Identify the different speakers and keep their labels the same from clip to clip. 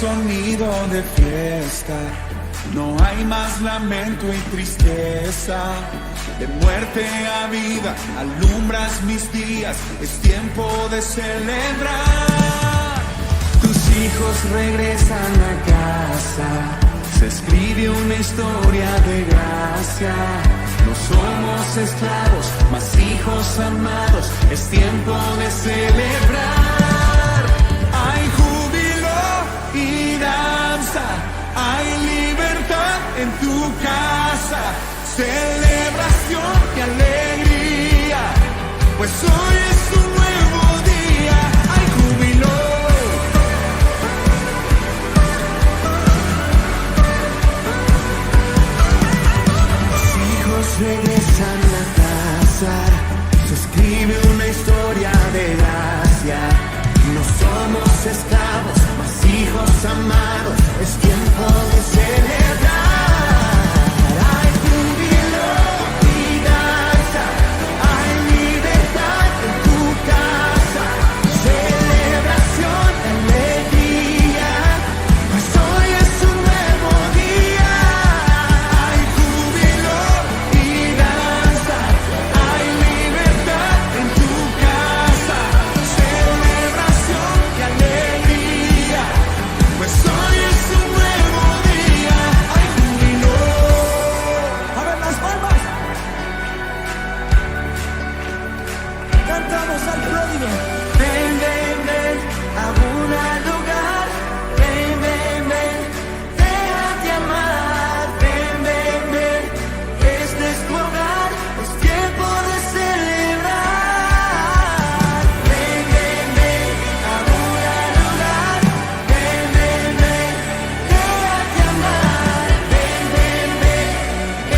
Speaker 1: sonido de fiesta. No hay más lamento y tristeza. De muerte a vida alumbras mis días. Es tiempo de celebrar. Tus hijos regresan a casa. Se escribe una historia de gracia. No somos esclavos, mas hijos amados. Es tiempo de celebrar. Hay júbilo y danza. Hay libertad en tu casa. Celebración y alegría. Pues hoy es un nuevo día. Hay júbilo. Regresan a casa, se escribe una historia de gracia. No somos esclavos, mas hijos amados. Es tiempo de celebrar. Hay júbilo y danza, hay libertad en tu casa. Celebración, alegría, pues hoy es un nuevo día. Hay júbilo. Ven, ven, ven, a un lugar. Ven, ven, ven, déjate amar. Ven, ven, ven, este es tu hogar. Es tiempo de celebrar. Ven, ven, ven, a un lugar. Ven, ven, ven, déjate amar. Ven, ven, ven,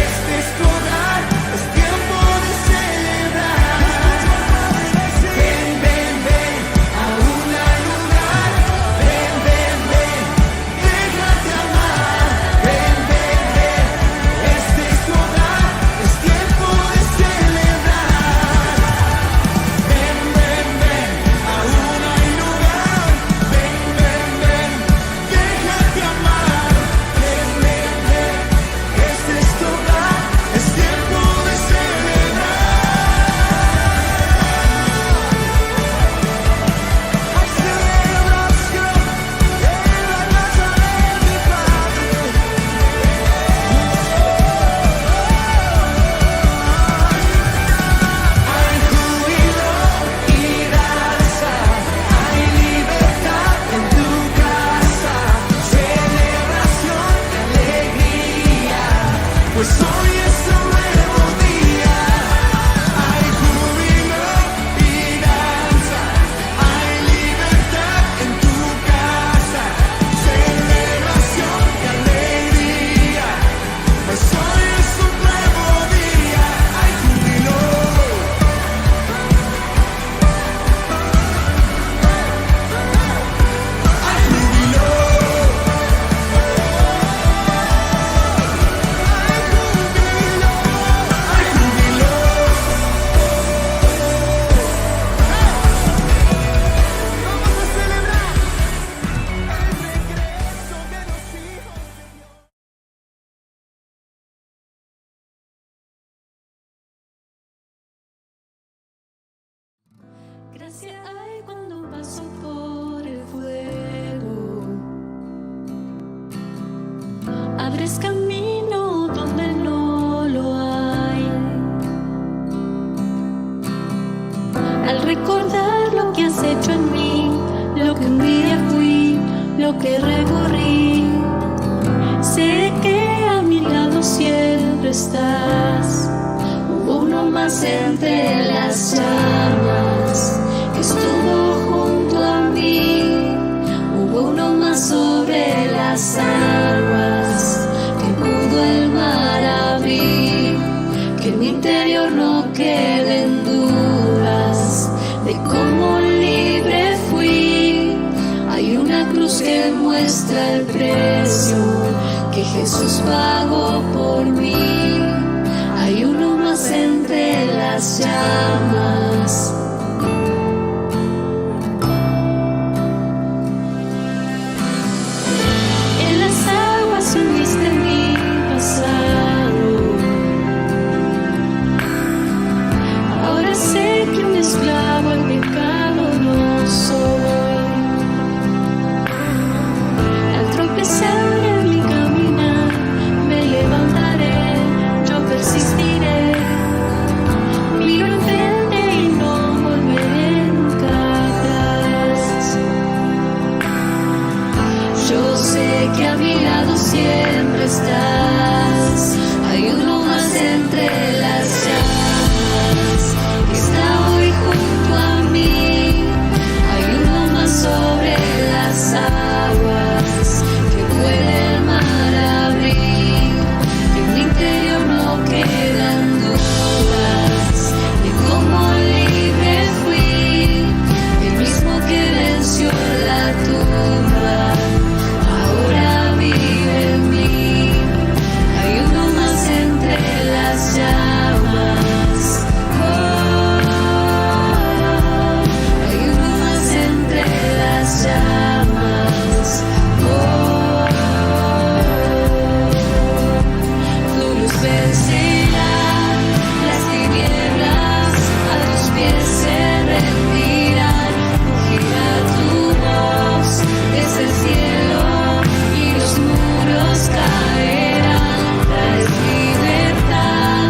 Speaker 1: este es tu hogar. Es tiempo de celebrar.
Speaker 2: Gracia hay cuando paso por el fuego. Abres camino donde no lo hay. Al recordar lo que has hecho en mí, lo que un día fui, lo que recorrí, sé que a mi lado siempre estás. Uno más entre las llamas que estuvo junto a mí. Hubo uno más sobre las aguas que pudo el mar abrir. Que en mi interior no queden dudas de cómo libre fui. Hay una cruz que muestra el precio que Jesús pagó por mí. Hay uno más entre las llamas. que a mi lado siempre estás. Hay uno más entre las llamas que está hoy junto a mí. Hay uno más sobre las aguas que puede el mar abrir. En mi interior no quedan dudas de cómo libre fui, el mismo que venció la tumba, ahora vive en mí. Hay uno más entre las llamas. Hay uno más entre las llamas. Tu luz vencerá las tinieblas, a tus pies se rendirán. Rugirá tu voz desde el cielo y los muros caerán. Traes libertad,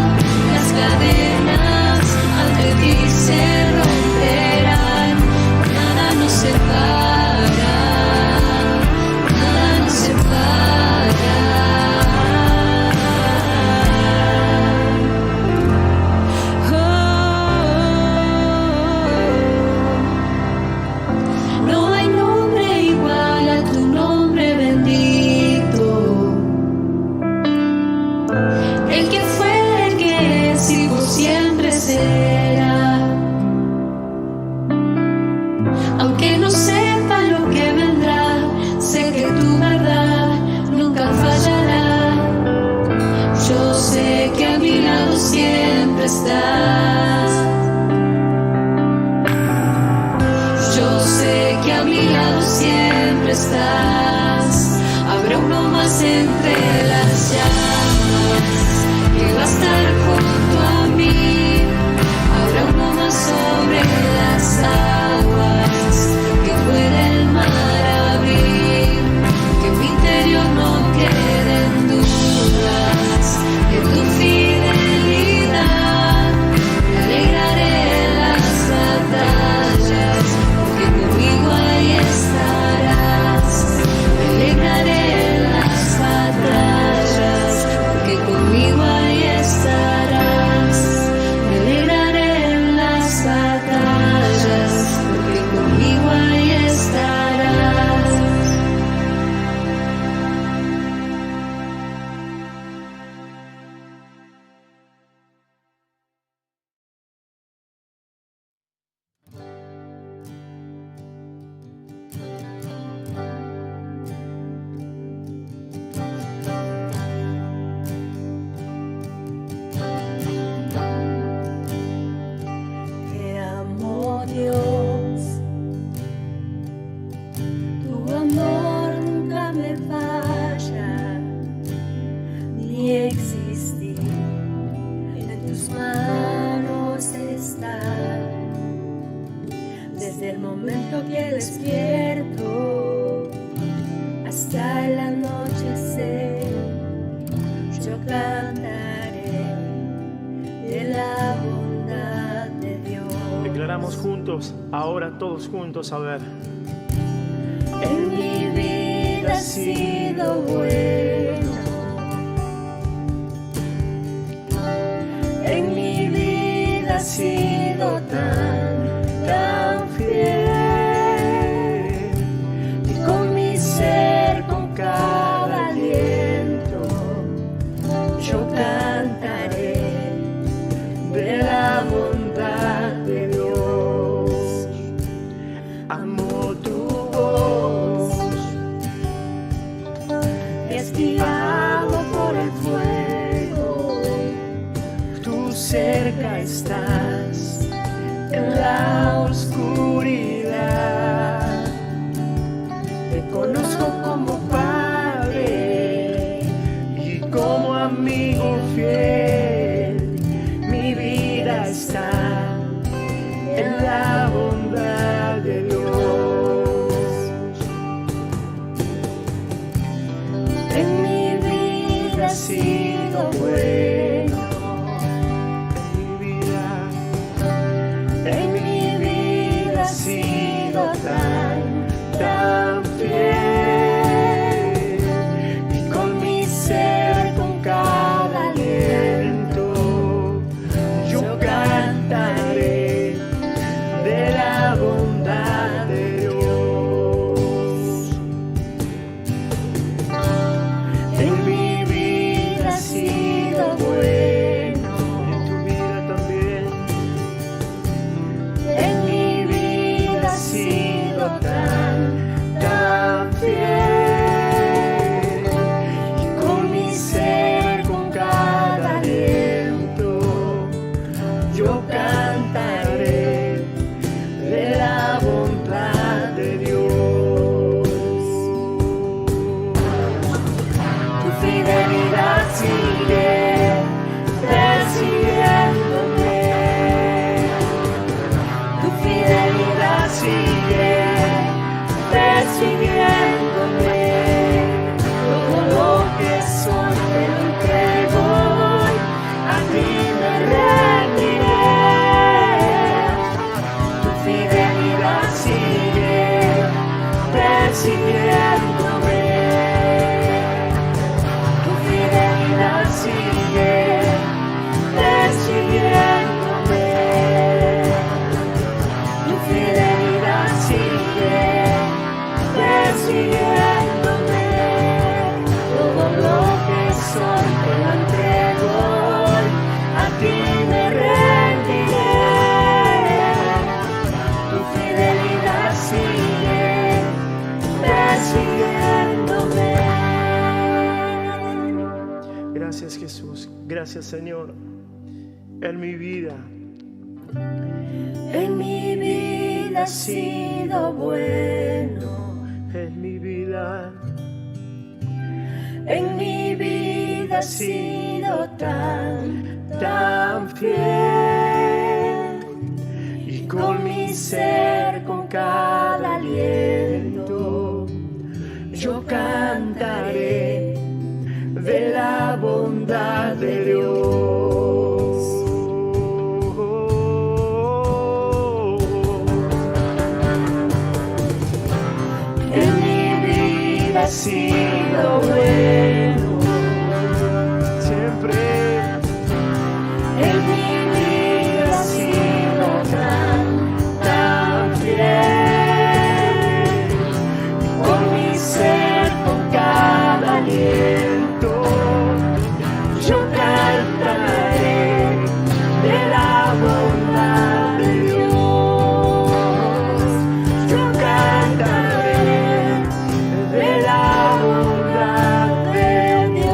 Speaker 2: las cadenas ante ti se romperán. Nada nos separa, nada nos separa. No hay nombre igual a tu nombre bendito. El que fue, el que es y por siempre será. Aunque no sepa lo que vendrá, sé que tu verdad nunca fallará. Yo sé que a mi lado siempre estás. Yo sé que a mi lado siempre estás. Habrá uno más entre las llamas que va a estar junto a mí. Habrá uno más sobre las aguas que puede el mar abrir. Que en mi interior no queden dudas de tu fidelidad. Me alegraré en las batallas, porque conmigo ahí estarás. Me alegraré en las batallas, porque conmigo ahí estarás. Me alegraré en las batallas, porque conmigo ahí estarás.
Speaker 3: Te amo, Dios, tu amor nunca me falla, ni existir. En tus manos está, desde el momento que despierto hasta el anochecer. Yo cantaré de la bondad de Dios.
Speaker 4: Declaramos juntos, ahora todos juntos, a ver.
Speaker 3: En mi vida ha sido bueno. En mi vida ha sido tan fiel. Y con mi ser, con cada aliento, yo cantaré de la bondad de Dios. Amo tu voz, esquivado por el fuego, tú cerca estás en la oscuridad. Te conozco como Padre y como amigo fiel. Mi vida está en la bondad de Dios. En mi vida ha sido bueno. En mi vida ha sido tan fiel.
Speaker 4: Gracias, Jesús. Gracias, Señor. En mi vida
Speaker 3: has sido bueno.
Speaker 4: en mi vida
Speaker 3: Has sido tan
Speaker 4: fiel. Y
Speaker 3: con mi ser, con cada aliento,
Speaker 4: yo cantaré de la bondad de Dios.
Speaker 3: en mi vida has sido bueno.
Speaker 4: Siempre
Speaker 3: En mi vida has sido tan fiel. Con mi ser, con cada aliento, yo cantaré de la bondad de Dios. Yo cantaré de la bondad de Dios.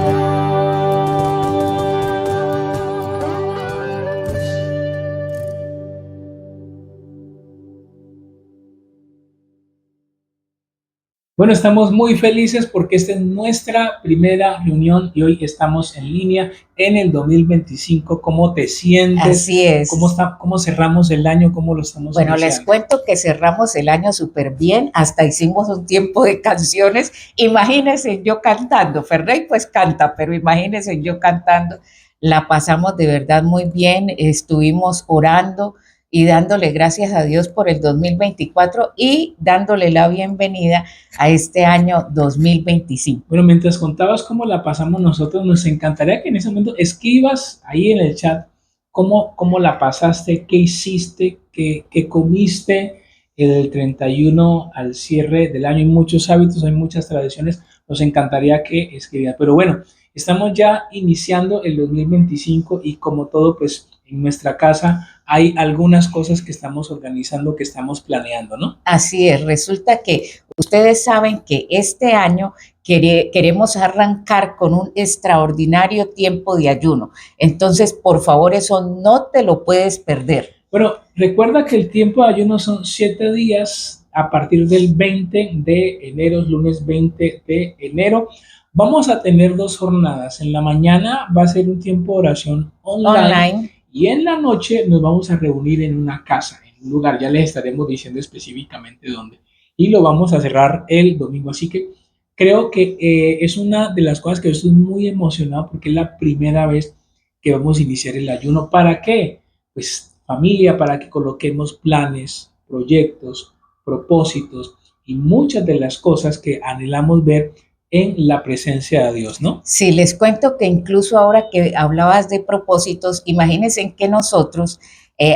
Speaker 5: Bueno, estamos muy felices porque esta es nuestra primera reunión y hoy estamos en línea en el 2025. ¿Cómo te sientes?
Speaker 6: Así es.
Speaker 5: ¿Cómo cerramos el año? ¿Cómo lo estamos
Speaker 6: Bueno, les
Speaker 5: iniciando?
Speaker 6: cuento que cerramos el año súper bien, hasta hicimos un tiempo de canciones. Imagínense yo cantando, Ferney pues canta, pero imagínense yo cantando. La pasamos de verdad muy bien, estuvimos orando y dándole gracias a Dios por el 2024 y dándole la bienvenida a este año 2025.
Speaker 5: Bueno, mientras contabas cómo la pasamos nosotros, nos encantaría que en ese momento escribas ahí en el chat cómo la pasaste, qué hiciste, qué comiste el 31 al cierre del año. Hay muchos hábitos, hay muchas tradiciones, nos encantaría que escribieras. Pero bueno, estamos ya iniciando el 2025 y como todo, pues en nuestra casa hay algunas cosas que estamos organizando, que estamos planeando, ¿no?
Speaker 6: Así es, resulta que ustedes saben que este año queremos arrancar con un extraordinario tiempo de ayuno. Entonces, por favor, eso no te lo puedes perder.
Speaker 5: Bueno, recuerda que el tiempo de ayuno son 7 días a partir del 20 de enero, lunes 20 de enero. Vamos a tener 2 jornadas. En la mañana va a ser un tiempo de oración online. Y en la noche nos vamos a reunir en una casa, en un lugar, ya les estaremos diciendo específicamente dónde. Y lo vamos a cerrar el domingo. Así que creo que es una de las cosas que yo estoy muy emocionado porque es la primera vez que vamos a iniciar el ayuno. ¿Para qué? Pues familia, para que coloquemos planes, proyectos, propósitos y muchas de las cosas que anhelamos ver en la presencia de Dios, ¿no?
Speaker 6: Sí, les cuento que incluso ahora que hablabas de propósitos, imagínense que nosotros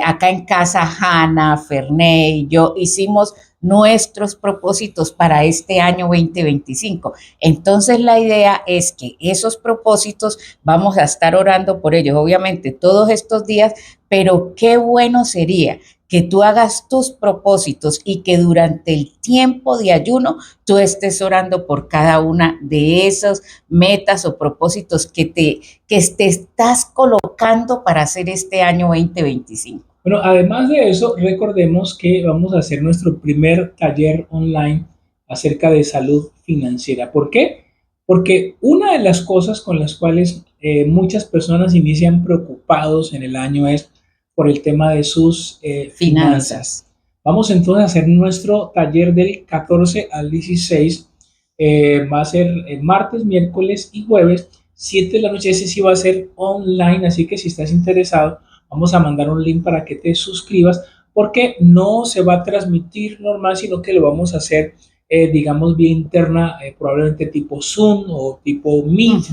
Speaker 6: acá en casa, Hanna, Ferney, yo hicimos nuestros propósitos para este año 2025. Entonces la idea es que esos propósitos vamos a estar orando por ellos, obviamente todos estos días, pero qué bueno sería que tú hagas tus propósitos y que durante el tiempo de ayuno tú estés orando por cada una de esas metas o propósitos que te estás colocando para hacer este año 2025.
Speaker 5: Bueno, además de eso, recordemos que vamos a hacer nuestro primer taller online acerca de salud financiera. ¿Por qué? Porque una de las cosas con las cuales muchas personas inician preocupados en el año es por el tema de sus finanzas. Vamos entonces a hacer nuestro taller del 14 al 16. Va a ser martes, miércoles y jueves, 7 de la noche. Ese sí va a ser online, así que si estás interesado, vamos a mandar un link para que te suscribas, porque no se va a transmitir normal, sino que lo vamos a hacer, digamos, vía interna, probablemente tipo Zoom o tipo Meet.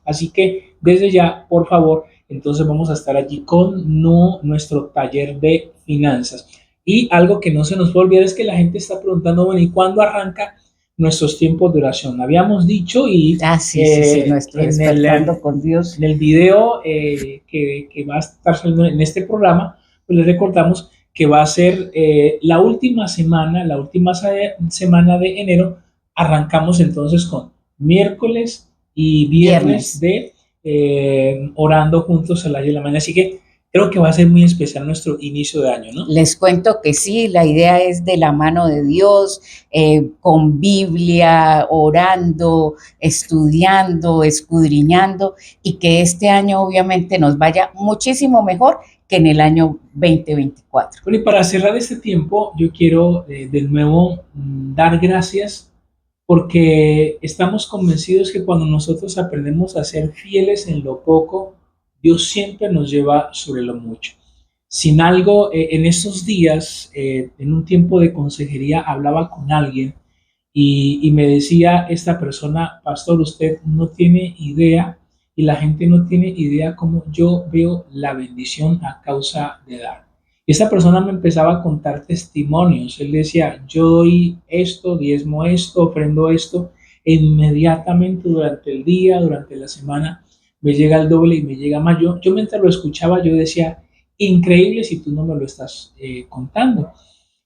Speaker 5: Así que desde ya, por favor, entonces vamos a estar allí con nuestro taller de finanzas. Y algo que no se nos puede olvidar es que la gente está preguntando, bueno, ¿y cuándo arranca nuestros tiempos de oración? Habíamos dicho y
Speaker 6: sí, nuestro despertando con Dios.
Speaker 5: En el video que va a estar saliendo en este programa, pues les recordamos que va a ser la última semana de enero. Arrancamos entonces con miércoles y viernes de orando juntos a las 10 de la mañana. Así que creo que va a ser muy especial nuestro inicio de año, ¿no?
Speaker 6: Les cuento que sí, la idea es de la mano de Dios, con Biblia, orando, estudiando, escudriñando, y que este año obviamente nos vaya muchísimo mejor que en el año 2024.
Speaker 5: Bueno, y para cerrar este tiempo, yo quiero de nuevo dar gracias porque estamos convencidos que cuando nosotros aprendemos a ser fieles en lo poco, Dios siempre nos lleva sobre lo mucho. Sin algo, en estos días, en un tiempo de consejería, hablaba con alguien y me decía esta persona, pastor, usted no tiene idea y la gente no tiene idea cómo yo veo la bendición a causa de dar. Y esta persona me empezaba a contar testimonios. Él decía, yo doy esto, diezmo esto, ofrendo esto, e inmediatamente durante el día, durante la semana, me llega el doble y me llega más. Yo mientras lo escuchaba, yo decía, increíble si tú no me lo estás contando.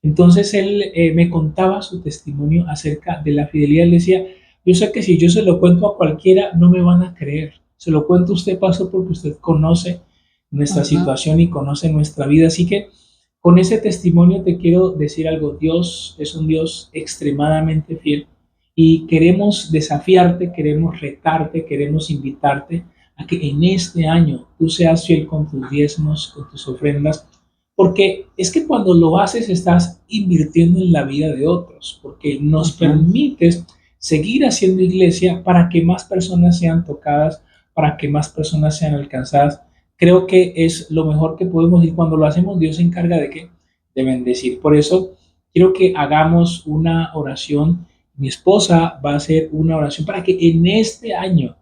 Speaker 5: Entonces él me contaba su testimonio acerca de la fidelidad. Él decía, yo sé que si yo se lo cuento a cualquiera, no me van a creer. Se lo cuento a usted, pastor, porque usted conoce nuestra situación y conoce nuestra vida. Así que con ese testimonio te quiero decir algo. Dios es un Dios extremadamente fiel y queremos desafiarte, queremos retarte, queremos invitarte a que en este año tú seas fiel con tus diezmos, con tus ofrendas, porque es que cuando lo haces estás invirtiendo en la vida de otros, porque nos permites seguir haciendo iglesia para que más personas sean tocadas, para que más personas sean alcanzadas. Creo que es lo mejor que podemos ir. Cuando lo hacemos, Dios se encarga de qué, de bendecir. Por eso quiero que hagamos una oración. Mi esposa va a hacer una oración para que en este año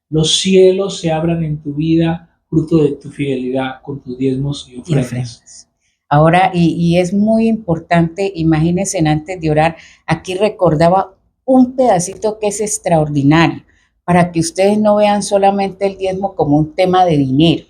Speaker 5: los cielos se abran en tu vida, fruto de tu fidelidad con tus diezmos y ofrendas.
Speaker 6: Ahora, y es muy importante, imagínense, antes de orar, aquí recordaba un pedacito que es extraordinario, para que ustedes no vean solamente el diezmo como un tema de dinero.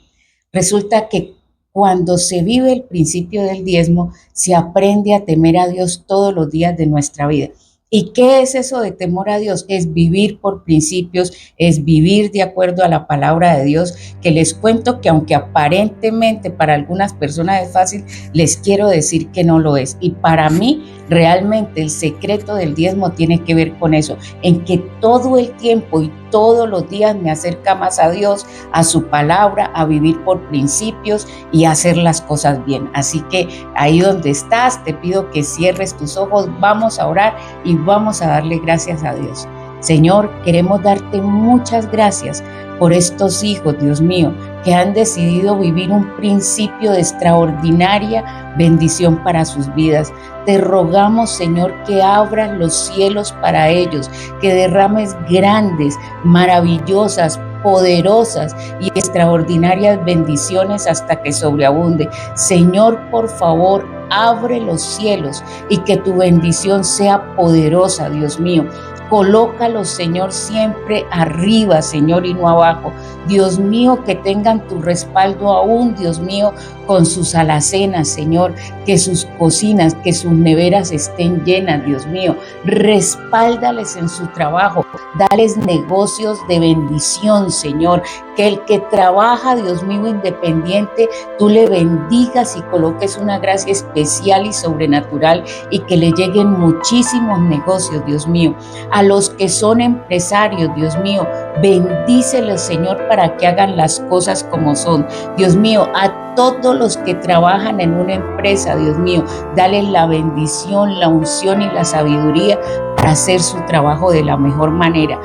Speaker 6: Resulta que cuando se vive el principio del diezmo, se aprende a temer a Dios todos los días de nuestra vida. ¿Y qué es eso de temor a Dios? Es vivir por principios, es vivir de acuerdo a la palabra de Dios, que les cuento que aunque aparentemente para algunas personas es fácil, les quiero decir que no lo es. Y para mí, realmente el secreto del diezmo tiene que ver con eso, en que todo el tiempo y todos los días me acerca más a Dios, a su palabra, a vivir por principios y a hacer las cosas bien. Así que ahí donde estás, te pido que cierres tus ojos, vamos a orar y vamos a darle gracias a Dios. Señor, queremos darte muchas gracias por estos hijos, Dios mío, que han decidido vivir un principio de extraordinaria bendición para sus vidas. Te rogamos, Señor, que abras los cielos para ellos, que derrames grandes, maravillosas, poderosas y extraordinarias bendiciones hasta que sobreabunde. Señor, por favor, abre los cielos y que tu bendición sea poderosa, Dios mío. Colócalos, Señor, siempre arriba, Señor, y no abajo. Dios mío, que tengan tu respaldo aún, Dios mío, con sus alacenas, Señor, que sus cocinas, que sus neveras estén llenas, Dios mío. Respáldales en su trabajo, dales negocios de bendición, Señor. Que el que trabaja, Dios mío, independiente, tú le bendigas y coloques una gracia especial y sobrenatural y que le lleguen muchísimos negocios, Dios mío. A los que son empresarios, Dios mío, bendíceles, Señor, para que hagan las cosas como son. Dios mío, a todos los que trabajan en una empresa, Dios mío, dale la bendición, la unción y la sabiduría para hacer su trabajo de la mejor manera.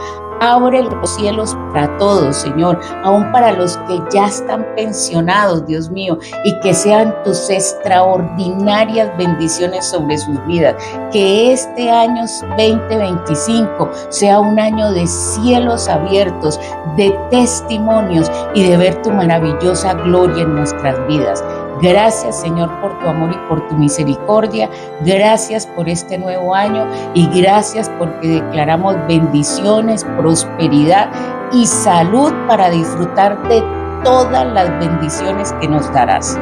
Speaker 6: Abre los cielos para todos, Señor, aún para los que ya están pensionados, Dios mío, y que sean tus extraordinarias bendiciones sobre sus vidas. Que este año 2025 sea un año de cielos abiertos, de testimonios y de ver tu maravillosa gloria en nuestras vidas. Gracias, Señor, por tu amor y por tu misericordia. Gracias por este nuevo año y gracias porque declaramos bendiciones, prosperidad y salud para disfrutar de todas las bendiciones que nos darás.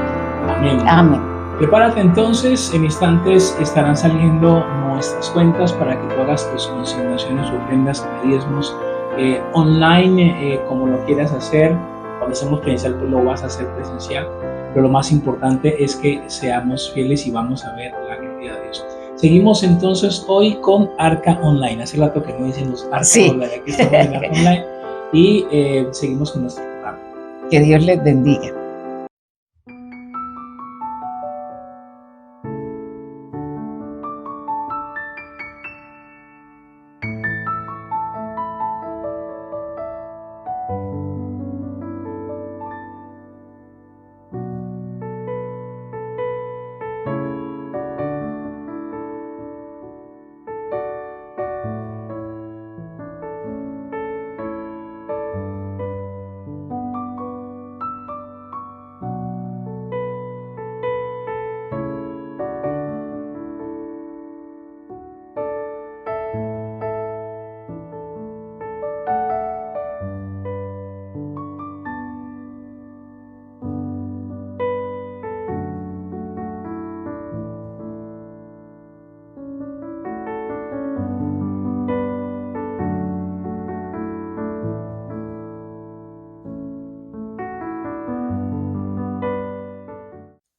Speaker 5: Amén.
Speaker 6: Amén.
Speaker 5: Prepárate entonces, en instantes estarán saliendo nuestras cuentas para que tú hagas tus consignaciones, ofrendas, diezmos online, como lo quieras hacer. Cuando hacemos presencial, pues lo vas a hacer presencial. Pero lo más importante es que seamos fieles y vamos a ver la gloria de Dios. Seguimos entonces hoy con Arca Online. Hace rato que no decimos Arca Online, aquí estamos en Arca Online y seguimos con nuestro programa.
Speaker 6: Que Dios les bendiga.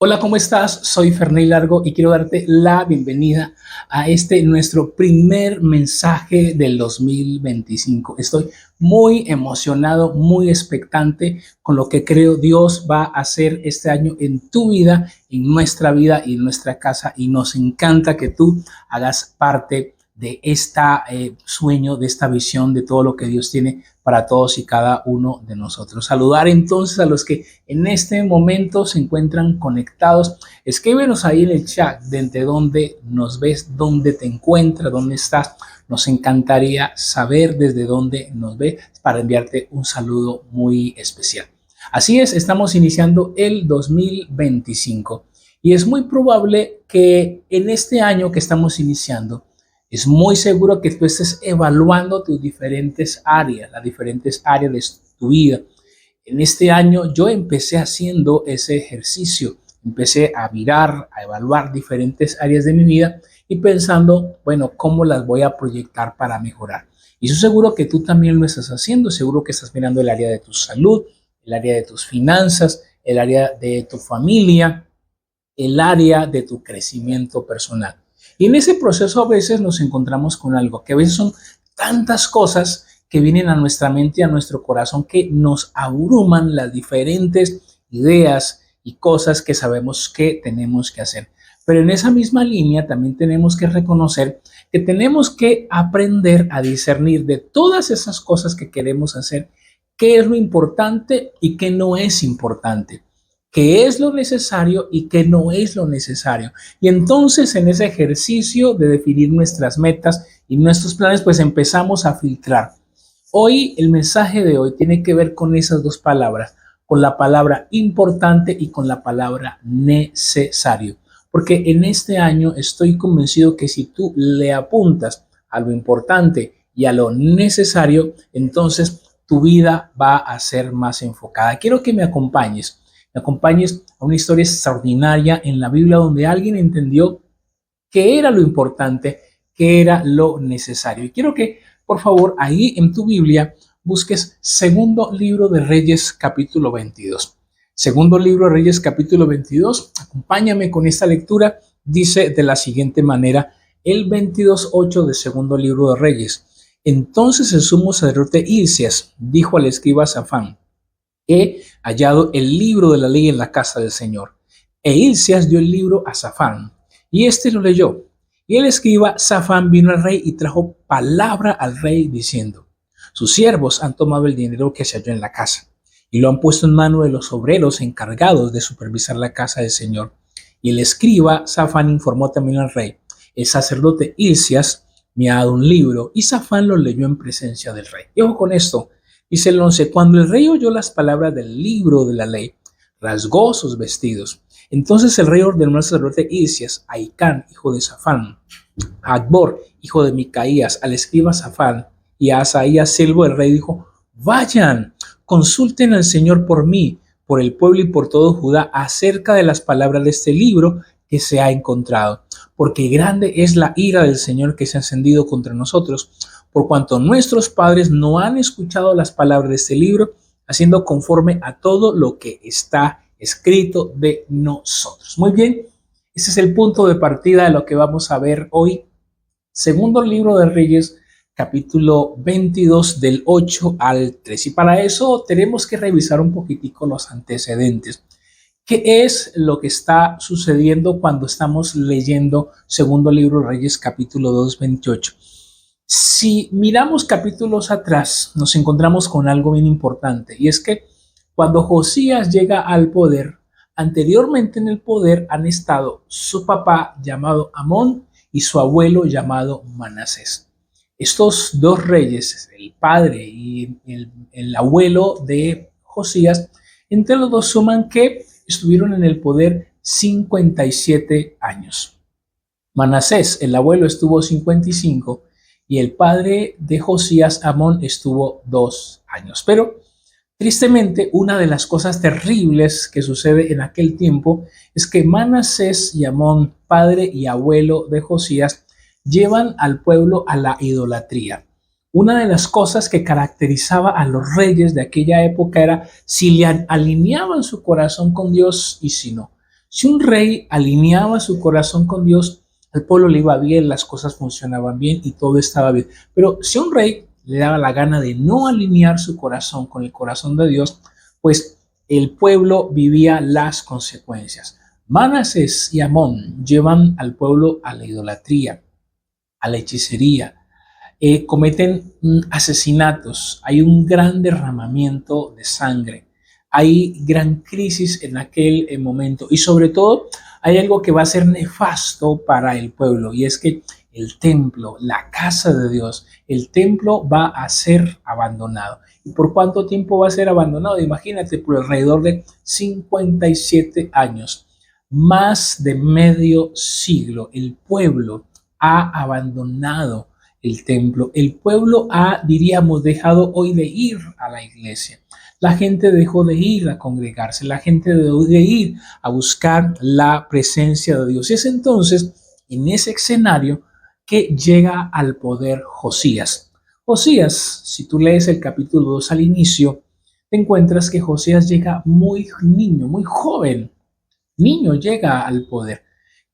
Speaker 5: Hola, ¿cómo estás? Soy Ferney Largo y quiero darte la bienvenida a nuestro primer mensaje del 2025. Estoy muy emocionado, muy expectante con lo que creo Dios va a hacer este año en tu vida, en nuestra vida y en nuestra casa. Y nos encanta que tú hagas parte de este sueño, de esta visión, de todo lo que Dios tiene para todos y cada uno de nosotros. Saludar entonces a los que en este momento se encuentran conectados. Escríbenos ahí en el chat desde dónde nos ves, dónde te encuentras, dónde estás. Nos encantaría saber desde dónde nos ves para enviarte un saludo muy especial. Así es, estamos iniciando el 2025 y es muy probable que en este año que estamos iniciando, es muy seguro que tú estés evaluando tus diferentes áreas, las diferentes áreas de tu vida. En este año yo empecé haciendo ese ejercicio, empecé a mirar, a evaluar diferentes áreas de mi vida y pensando, bueno, ¿cómo las voy a proyectar para mejorar? Y yo seguro que tú también lo estás haciendo, seguro que estás mirando el área de tu salud, el área de tus finanzas, el área de tu familia, el área de tu crecimiento personal. Y en ese proceso a veces nos encontramos con algo, que a veces son tantas cosas que vienen a nuestra mente y a nuestro corazón que nos abruman las diferentes ideas y cosas que sabemos que tenemos que hacer. Pero en esa misma línea también tenemos que reconocer que tenemos que aprender a discernir de todas esas cosas que queremos hacer, qué es lo importante y qué no es importante. Qué es lo necesario y qué no es lo necesario. Y entonces en ese ejercicio de definir nuestras metas y nuestros planes, pues empezamos a filtrar. Hoy, el mensaje de hoy tiene que ver con esas dos palabras, con la palabra importante y con la palabra necesario. Porque en este año estoy convencido que si tú le apuntas a lo importante y a lo necesario, entonces tu vida va a ser más enfocada. Quiero que me acompañes a una historia extraordinaria en la Biblia donde alguien entendió qué era lo importante, qué era lo necesario. Y quiero que, por favor, ahí en tu Biblia busques Segundo Libro de Reyes, capítulo 22. Segundo Libro de Reyes, capítulo 22. Acompáñame con esta lectura. Dice de la siguiente manera, el 22:8 de Segundo Libro de Reyes. Entonces el sumo sacerdote Hilcías dijo al escriba Safán: he hallado el libro de la ley en la casa del Señor. E Hilcías dio el libro a Safán, y éste lo leyó. Y el escriba Safán vino al rey y trajo palabra al rey diciendo: sus siervos han tomado el dinero que se halló en la casa, y lo han puesto en mano de los obreros encargados de supervisar la casa del Señor. Y el escriba Safán informó también al rey: el sacerdote Hilcías me ha dado un libro, y Safán lo leyó en presencia del rey. Y ojo con esto. Dice el 11, cuando el rey oyó las palabras del libro de la ley, rasgó sus vestidos. Entonces el rey ordenó al sacerdote Hilcías, a Hicán, hijo de Safán, a Acbor, hijo de Micaías, al escriba Safán, y a Asaías, siervo del rey, dijo: vayan, consulten al Señor por mí, por el pueblo y por todo Judá, acerca de las palabras de este libro que se ha encontrado. Porque grande es la ira del Señor que se ha encendido contra nosotros, por cuanto nuestros padres no han escuchado las palabras de este libro, haciendo conforme a todo lo que está escrito de nosotros. Muy bien, ese es el punto de partida de lo que vamos a ver hoy. Segundo libro de Reyes, capítulo 22 del 8 al 3. Y para eso tenemos que revisar un poquitico los antecedentes. ¿Qué es lo que está sucediendo cuando estamos leyendo segundo libro de Reyes, capítulo 2, 28? Si miramos capítulos atrás, nos encontramos con algo bien importante, y es que cuando Josías llega al poder, anteriormente en el poder han estado su papá llamado Amón y su abuelo llamado Manasés. Estos dos reyes, el padre y el abuelo de Josías, entre los dos suman que estuvieron en el poder 57 años. Manasés, el abuelo, estuvo 55 y el padre de Josías, Amón, estuvo 2 años. Pero tristemente, una de las cosas terribles que sucede en aquel tiempo es que Manasés y Amón, padre y abuelo de Josías, llevan al pueblo a la idolatría. Una de las cosas que caracterizaba a los reyes de aquella época era si le alineaban su corazón con Dios y si no. Si un rey alineaba su corazón con Dios, al pueblo le iba bien, las cosas funcionaban bien y todo estaba bien. Pero si un rey le daba la gana de no alinear su corazón con el corazón de Dios, pues el pueblo vivía las consecuencias. Manasés y Amón llevan al pueblo a la idolatría, a la hechicería, cometen asesinatos, hay un gran derramamiento de sangre, hay gran crisis en aquel momento y sobre todo hay algo que va a ser nefasto para el pueblo y es que el templo, la casa de Dios, el templo va a ser abandonado. ¿Y por cuánto tiempo va a ser abandonado? Imagínate, por alrededor de 57 años, más de medio siglo, el pueblo ha abandonado el templo. El pueblo ha, diríamos, dejado hoy de ir a la iglesia. La gente dejó de ir a congregarse, la gente dejó de ir a buscar la presencia de Dios. Y es entonces, en ese escenario, que llega al poder Josías. Josías, si tú lees el capítulo 2 al inicio, te encuentras que Josías llega muy niño, muy joven. Niño llega al poder.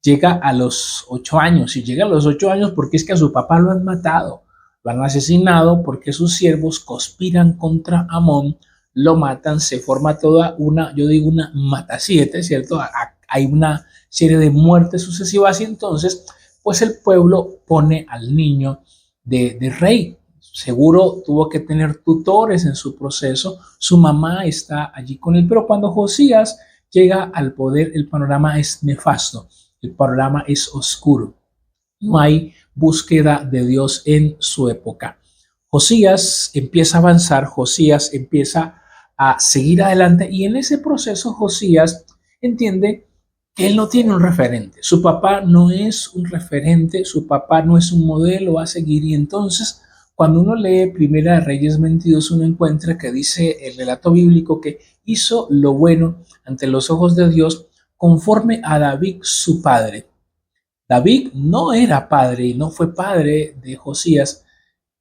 Speaker 5: Llega a los 8 años y llega a los 8 años porque es que a su papá lo han matado, lo han asesinado porque sus siervos conspiran contra Amón, lo matan, se forma toda una, yo digo una matasiete, ¿cierto? Hay una serie de muertes sucesivas y entonces pues el pueblo pone al niño de rey. Seguro tuvo que tener tutores en su proceso, su mamá está allí con él, pero cuando Josías llega al poder el panorama es nefasto. El panorama es oscuro. No hay búsqueda de Dios en su época. Josías empieza a avanzar, Josías empieza a seguir adelante y en ese proceso Josías entiende que él no tiene un referente. Su papá no es un referente, su papá no es un modelo a seguir y entonces cuando uno lee Primera de Reyes 22 uno encuentra que dice el relato bíblico que hizo lo bueno ante los ojos de Dios conforme a David su padre. David no era padre y no fue padre de Josías,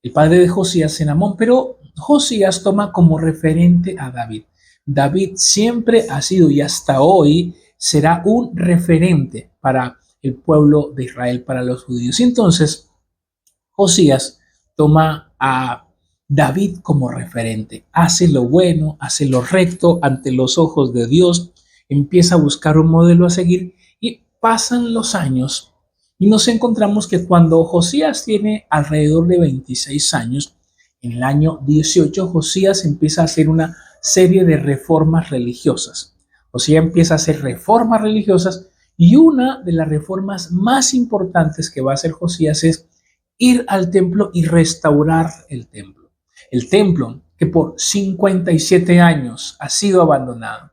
Speaker 5: el padre de Josías era Amón, pero Josías toma como referente a David. David siempre ha sido y hasta hoy será un referente para el pueblo de Israel, para los judíos. Y entonces Josías toma a David como referente, hace lo bueno, hace lo recto ante los ojos de Dios, empieza a buscar un modelo a seguir y pasan los años y nos encontramos que cuando Josías tiene alrededor de 26 años, en el año 18, Josías empieza a hacer una serie de reformas religiosas. Josías empieza a hacer reformas religiosas y una de las reformas más importantes que va a hacer Josías es ir al templo y restaurar el templo. El templo que por 57 años ha sido abandonado.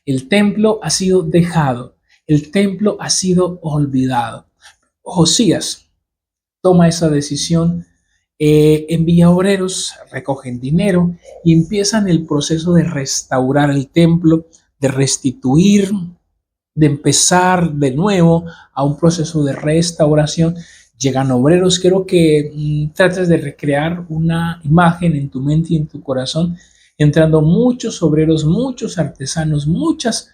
Speaker 5: El templo ha sido dejado, el templo ha sido olvidado. Josías toma esa decisión, envía obreros, recogen dinero y empiezan el proceso de restaurar el templo, de restituir, de empezar de nuevo a un proceso de restauración. llegan obreros. Quiero que trates de recrear una imagen en tu mente y en tu corazón, entrando muchos obreros, muchos artesanos, muchos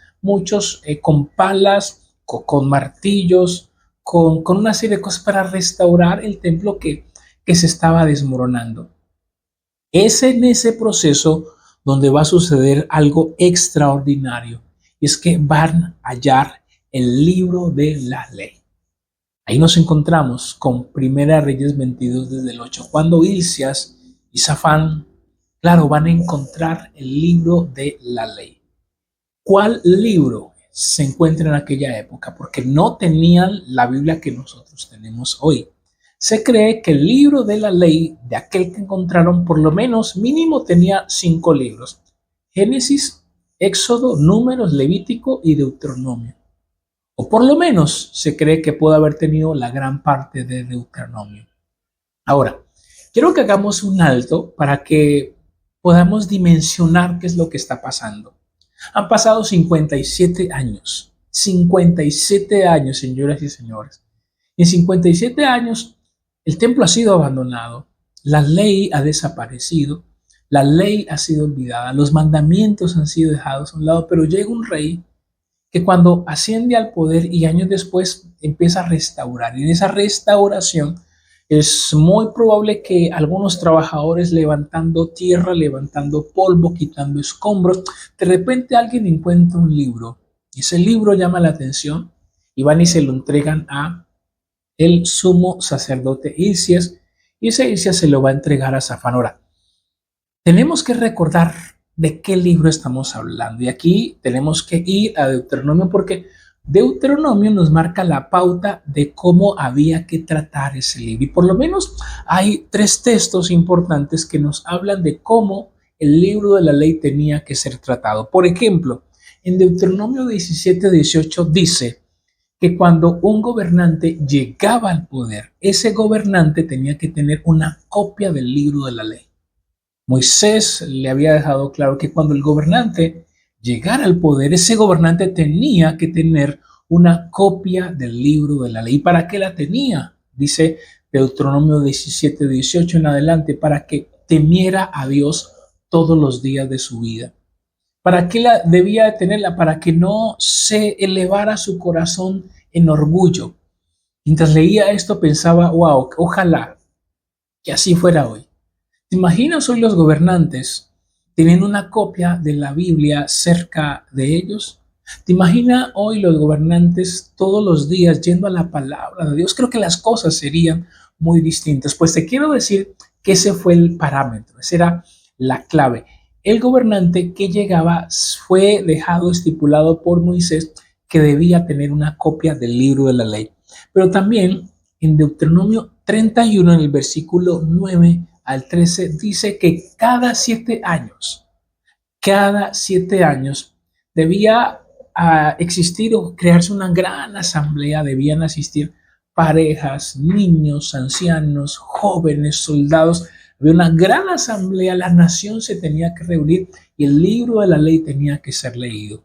Speaker 5: con palas, con martillos, con una serie de cosas para restaurar el templo que se estaba desmoronando. Es en ese proceso donde va a suceder algo extraordinario, y es que van a hallar el libro de la ley. Ahí nos encontramos con Primera Reyes 22 desde el 8, cuando Hilcias y Safán, claro, van a encontrar el libro de la ley. ¿Cuál libro se encuentra en aquella época? Porque no tenían la Biblia que nosotros tenemos hoy. Se cree que el libro de la ley de aquel que encontraron, por lo menos mínimo, tenía 5 libros: Génesis, Éxodo, Números, Levítico y Deuteronomio. O por lo menos se cree que puede haber tenido la gran parte de Deuteronomio. Ahora, quiero que hagamos un alto para que podamos dimensionar qué es lo que está pasando. Han pasado 57 años. 57 años, señoras y señores. En 57 años, el templo ha sido abandonado, la ley ha desaparecido, la ley ha sido olvidada, los mandamientos han sido dejados a un lado, pero llega un rey que cuando asciende al poder y años después empieza a restaurar. Y en esa restauración es muy probable que algunos trabajadores, levantando tierra, levantando polvo, quitando escombros, de repente alguien encuentra un libro. Y ese libro llama la atención y van y se lo entregan a el sumo sacerdote Hilcias, y ese Hilcias se lo va a entregar a Safán. Ahora, tenemos que recordar de qué libro estamos hablando. Y aquí tenemos que ir a Deuteronomio, porque Deuteronomio nos marca la pauta de cómo había que tratar ese libro. Y por lo menos hay 3 textos importantes que nos hablan de cómo el libro de la ley tenía que ser tratado. Por ejemplo, en Deuteronomio 17:18 dice que cuando un gobernante llegaba al poder, ese gobernante tenía que tener una copia del libro de la ley. Moisés le había dejado claro que cuando el gobernante llegara al poder, ese gobernante tenía que tener una copia del libro de la ley. ¿Para qué la tenía? Dice Deuteronomio 17:18 en adelante: para que temiera a Dios todos los días de su vida. ¿Para qué la debía tenerla? Para que no se elevara su corazón en orgullo. Mientras leía esto pensaba, wow, ojalá que así fuera hoy. ¿Te imaginas hoy los gobernantes teniendo una copia de la Biblia cerca de ellos? ¿Te imaginas hoy los gobernantes todos los días yendo a la palabra de Dios? Creo que las cosas serían muy distintas. Pues te quiero decir que ese fue el parámetro, esa era la clave. El gobernante que llegaba fue dejado estipulado por Moisés que debía tener una copia del libro de la ley. Pero también en Deuteronomio 31, en el versículo 9 al 13, dice que cada 7 años debía existir o crearse una gran asamblea. Debían asistir parejas, niños, ancianos, jóvenes, soldados. Había una gran asamblea, la nación se tenía que reunir y el libro de la ley tenía que ser leído.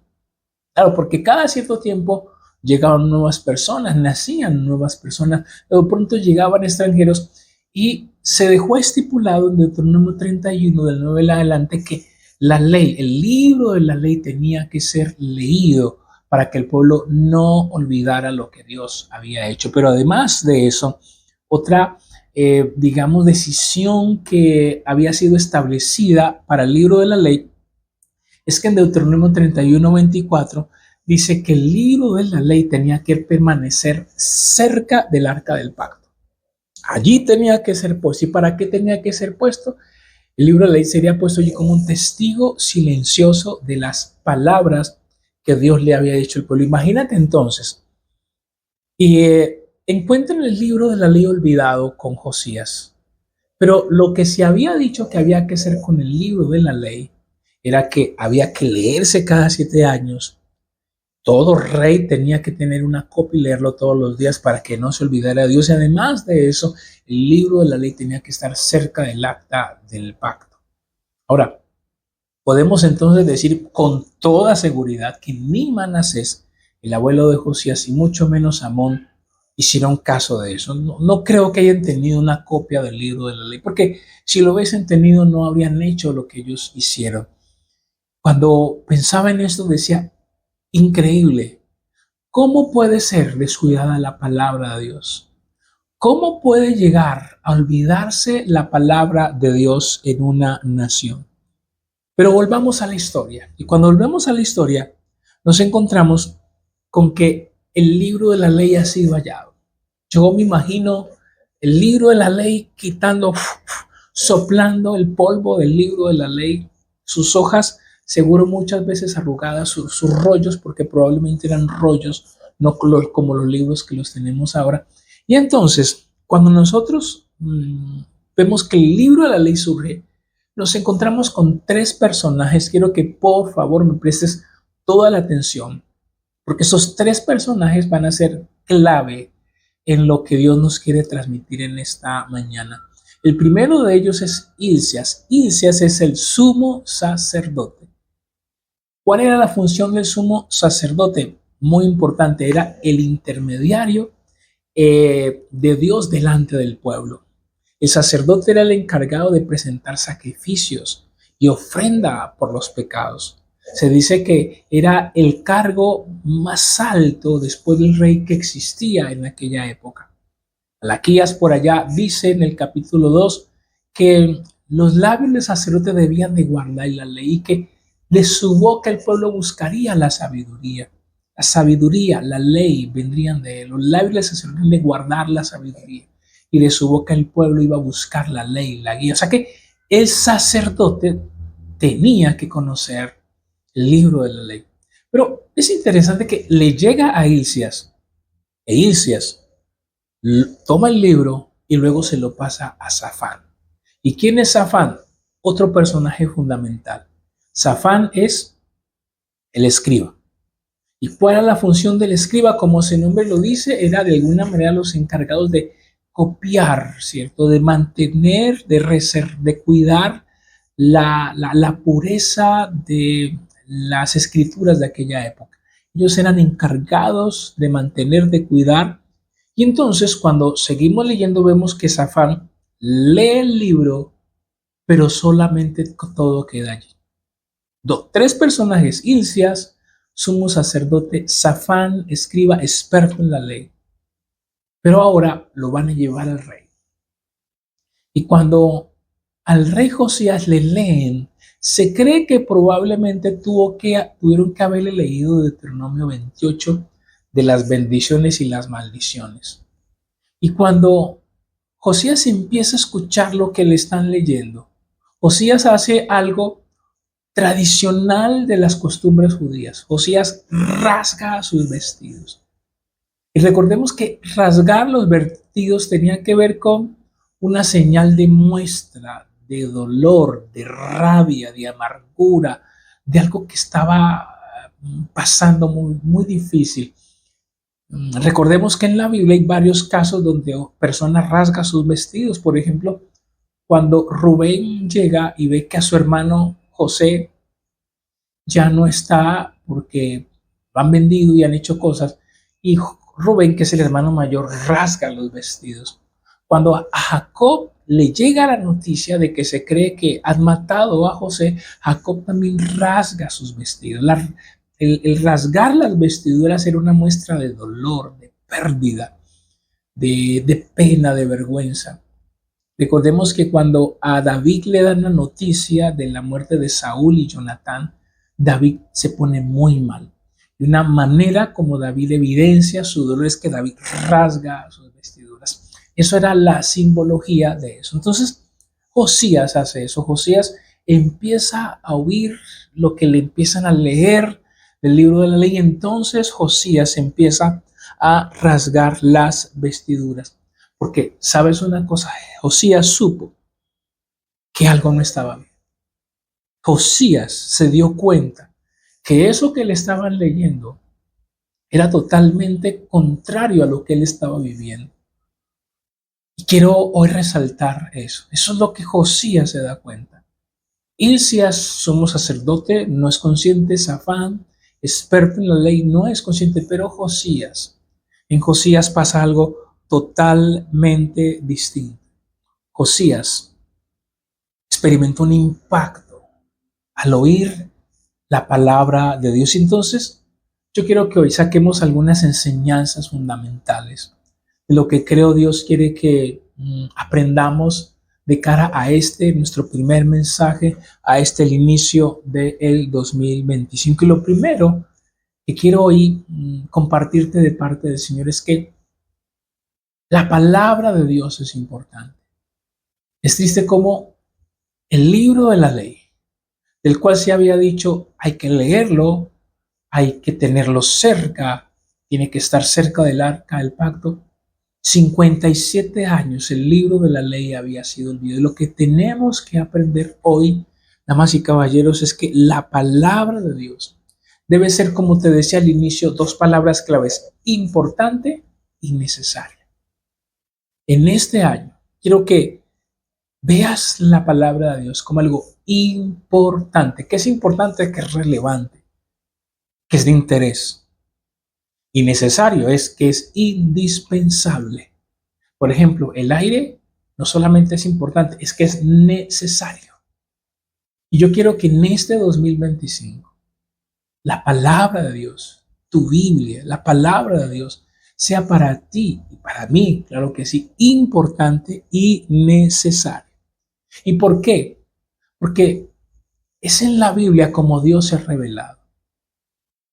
Speaker 5: Claro, porque cada cierto tiempo llegaban nuevas personas, nacían nuevas personas, pero pronto llegaban extranjeros, y se dejó estipulado en Deuteronomio 31 del 9 en adelante que la ley, el libro de la ley tenía que ser leído para que el pueblo no olvidara lo que Dios había hecho. Pero además de eso, otra decisión que había sido establecida para el libro de la ley es que en Deuteronomio 31:24 dice que el libro de la ley tenía que permanecer cerca del arca del pacto. Allí tenía que ser puesto. ¿Y para qué tenía que ser puesto? El libro de la ley sería puesto allí como un testigo silencioso de las palabras que Dios le había dicho al pueblo. Imagínate entonces, y encuentran el libro de la ley olvidado con Josías. Pero lo que se había dicho que había que hacer con el libro de la ley era que había que leerse cada 7 años. Todo rey tenía que tener una copia y leerlo todos los días para que no se olvidara de Dios. Y además de eso, el libro de la ley tenía que estar cerca del acta del pacto. Ahora, podemos entonces decir con toda seguridad que ni Manasés, el abuelo de Josías, y mucho menos Amón, hicieron caso de eso. No creo que hayan tenido una copia del libro de la ley, porque si lo hubiesen tenido no habrían hecho lo que ellos hicieron. Cuando pensaba en esto decía, increíble, ¿cómo puede ser descuidada la palabra de Dios? ¿Cómo puede llegar a olvidarse la palabra de Dios en una nación? Pero volvamos a la historia. Y cuando volvemos a la historia, nos encontramos con que el libro de la ley ha sido hallado. Yo me imagino el libro de la ley quitando, soplando el polvo del libro de la ley, sus hojas seguro muchas veces arrugadas, sus rollos, porque probablemente eran rollos, no como los libros que los tenemos ahora. Y entonces, cuando nosotros vemos que el libro de la ley surge, nos encontramos con tres personajes. Quiero que por favor me prestes toda la atención, porque esos tres personajes van a ser clave en lo que Dios nos quiere transmitir en esta mañana. El primero de ellos es Hilcias. Hilcias es el sumo sacerdote. ¿Cuál era la función del sumo sacerdote? Muy importante, era el intermediario de Dios delante del pueblo. El sacerdote era el encargado de presentar sacrificios y ofrenda por los pecados. Se dice que era el cargo más alto después del rey que existía en aquella época. Malaquías por allá dice en el capítulo 2 que los labios del sacerdote debían de guardar la ley y que de su boca el pueblo buscaría la sabiduría. La sabiduría, la ley vendrían de él. Los labios del sacerdote de guardar la sabiduría y de su boca el pueblo iba a buscar la ley, la guía. O sea que el sacerdote tenía que conocer el libro de la ley. Pero es interesante que le llega a Hilcias, e Hilcias toma el libro y luego se lo pasa a Safán. ¿Y quién es Safán? Otro personaje fundamental. Safán es el escriba. ¿Y cuál era la función del escriba? Como su nombre lo dice, era de alguna manera los encargados de copiar, ¿cierto? De mantener, de cuidar la pureza de las escrituras de aquella época. Ellos eran encargados de mantener, de cuidar. Y entonces cuando seguimos leyendo vemos que Safán lee el libro, pero solamente todo queda allí. Tres personajes: Hilcias, sumo sacerdote; Safán, escriba, experto en la ley. Pero ahora lo van a llevar al rey. Y cuando al rey Josías le leen, se cree que probablemente tuvieron que haberle leído Deuteronomio 28 de las bendiciones y las maldiciones. Y cuando Josías empieza a escuchar lo que le están leyendo, Josías hace algo tradicional de las costumbres judías. Josías rasga sus vestidos. Y recordemos que rasgar los vestidos tenía que ver con una señal de muestra, de dolor, de rabia, de amargura, de algo que estaba pasando muy difícil. Recordemos que en la Biblia hay varios casos donde personas rasgan sus vestidos. Por ejemplo, cuando Rubén llega y ve que a su hermano José ya no está porque lo han vendido y han hecho cosas, y Rubén, que es el hermano mayor, rasga los vestidos. Cuando a Jacob le llega la noticia de que se cree que han matado a José, Jacob también rasga sus vestidos. El rasgar las vestiduras era una muestra de dolor, de pérdida, de pena, de vergüenza. Recordemos que cuando a David le dan la noticia de la muerte de Saúl y Jonatán, David se pone muy mal. De una manera como David evidencia su dolor es que David rasga sus vestiduras. Eso era la simbología de eso. Entonces, Josías hace eso. Josías empieza a oír lo que le empiezan a leer del libro de la ley. Entonces, Josías empieza a rasgar las vestiduras. Porque, ¿sabes una cosa? Josías supo que algo no estaba bien. Josías se dio cuenta que eso que le estaban leyendo era totalmente contrario a lo que él estaba viviendo. Y quiero hoy resaltar eso. Eso es lo que Josías se da cuenta. Hilcias, sumo sacerdote, no es consciente. Safán, experto en la ley, no es consciente. Pero Josías En Josías pasa algo totalmente distinto. Josías experimentó un impacto al oír la palabra de Dios. Entonces, yo quiero que hoy saquemos algunas enseñanzas fundamentales de lo que creo Dios quiere que aprendamos de cara a nuestro primer mensaje, a el inicio del 2025. Y lo primero que quiero hoy compartirte de parte del Señor es que la palabra de Dios es importante. Es triste como el libro de la ley, del cual se había dicho hay que leerlo, hay que tenerlo cerca, tiene que estar cerca del arca del pacto. 57 años el libro de la ley había sido olvidado. Y lo que tenemos que aprender hoy, damas y caballeros, es que la palabra de Dios debe ser, como te decía al inicio, dos palabras claves: importante y necesaria. En este año quiero que veas la palabra de Dios como algo importante. ¿Qué es importante? Que es relevante, que es de interés. Y necesario es que es indispensable. Por ejemplo, el aire no solamente es importante, es que es necesario. Y yo quiero que en este 2025 la palabra de Dios, tu Biblia, la palabra de Dios, sea para ti y para mí, claro que sí, importante y necesario. ¿Y por qué? Porque es en la Biblia como Dios se ha revelado,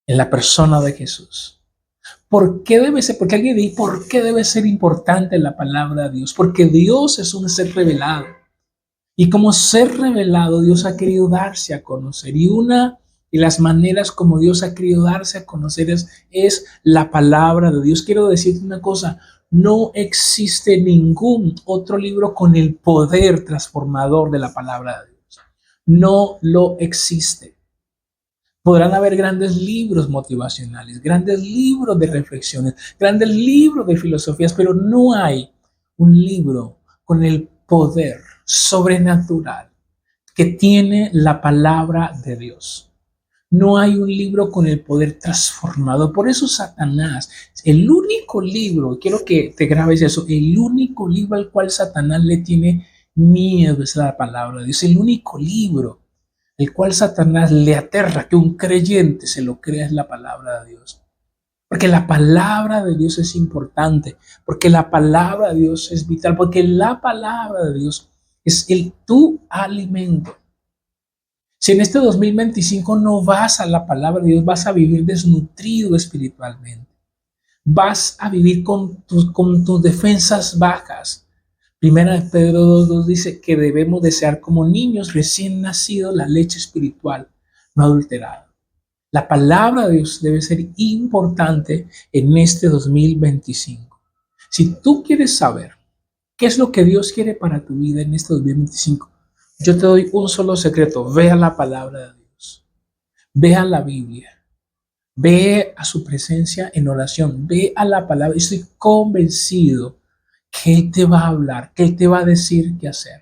Speaker 5: en la persona de Jesús. ¿Por qué debe ser? Porque alguien dice, ¿por qué debe ser importante la palabra de Dios? Porque Dios es un ser revelado. Y como ser revelado, Dios ha querido darse a conocer. Y una de las maneras como Dios ha querido darse a conocer es la palabra de Dios. Quiero decirte una cosa, no existe ningún otro libro con el poder transformador de la palabra de Dios. No lo existe. Podrán haber grandes libros motivacionales, grandes libros de reflexiones, grandes libros de filosofías, pero no hay un libro con el poder sobrenatural que tiene la palabra de Dios. No hay un libro con el poder transformado. Por eso Satanás, el único libro, quiero que te grabes eso, el único libro al cual Satanás le tiene miedo es la palabra de Dios. El único libro el cual Satanás le aterra que un creyente se lo crea es la palabra de Dios. Porque la palabra de Dios es importante, porque la palabra de Dios es vital, porque la palabra de Dios es tu alimento. Si en este 2025 no vas a la palabra de Dios, vas a vivir desnutrido espiritualmente. Vas a vivir con tus defensas bajas. Primera de Pedro 2:2 dice que debemos desear como niños recién nacidos la leche espiritual no adulterada. La palabra de Dios debe ser importante en este 2025. Si tú quieres saber qué es lo que Dios quiere para tu vida en este 2025, yo te doy un solo secreto: ve a la palabra de Dios, ve a la Biblia, ve a su presencia en oración, ve a la palabra. Estoy convencido que Él te va a hablar, que Él te va a decir qué hacer.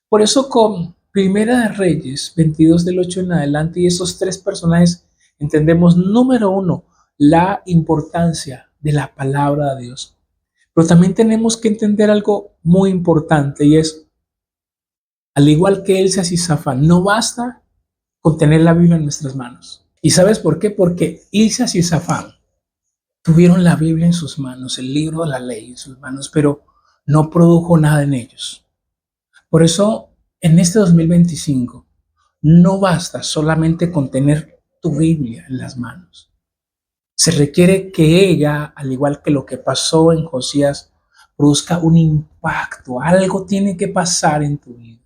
Speaker 5: Por eso con Primera de Reyes 22 del 8 en adelante y esos tres personajes entendemos, número uno, la importancia de la palabra de Dios. Pero también tenemos que entender algo muy importante y es, al igual que Elías y Safán, no basta con tener la Biblia en nuestras manos. ¿Y sabes por qué? Porque Elías y Safán tuvieron la Biblia en sus manos, el libro de la ley en sus manos, pero no produjo nada en ellos. Por eso, en este 2025, no basta solamente con tener tu Biblia en las manos. Se requiere que ella, al igual que lo que pasó en Josías, produzca un impacto. Algo tiene que pasar en tu vida.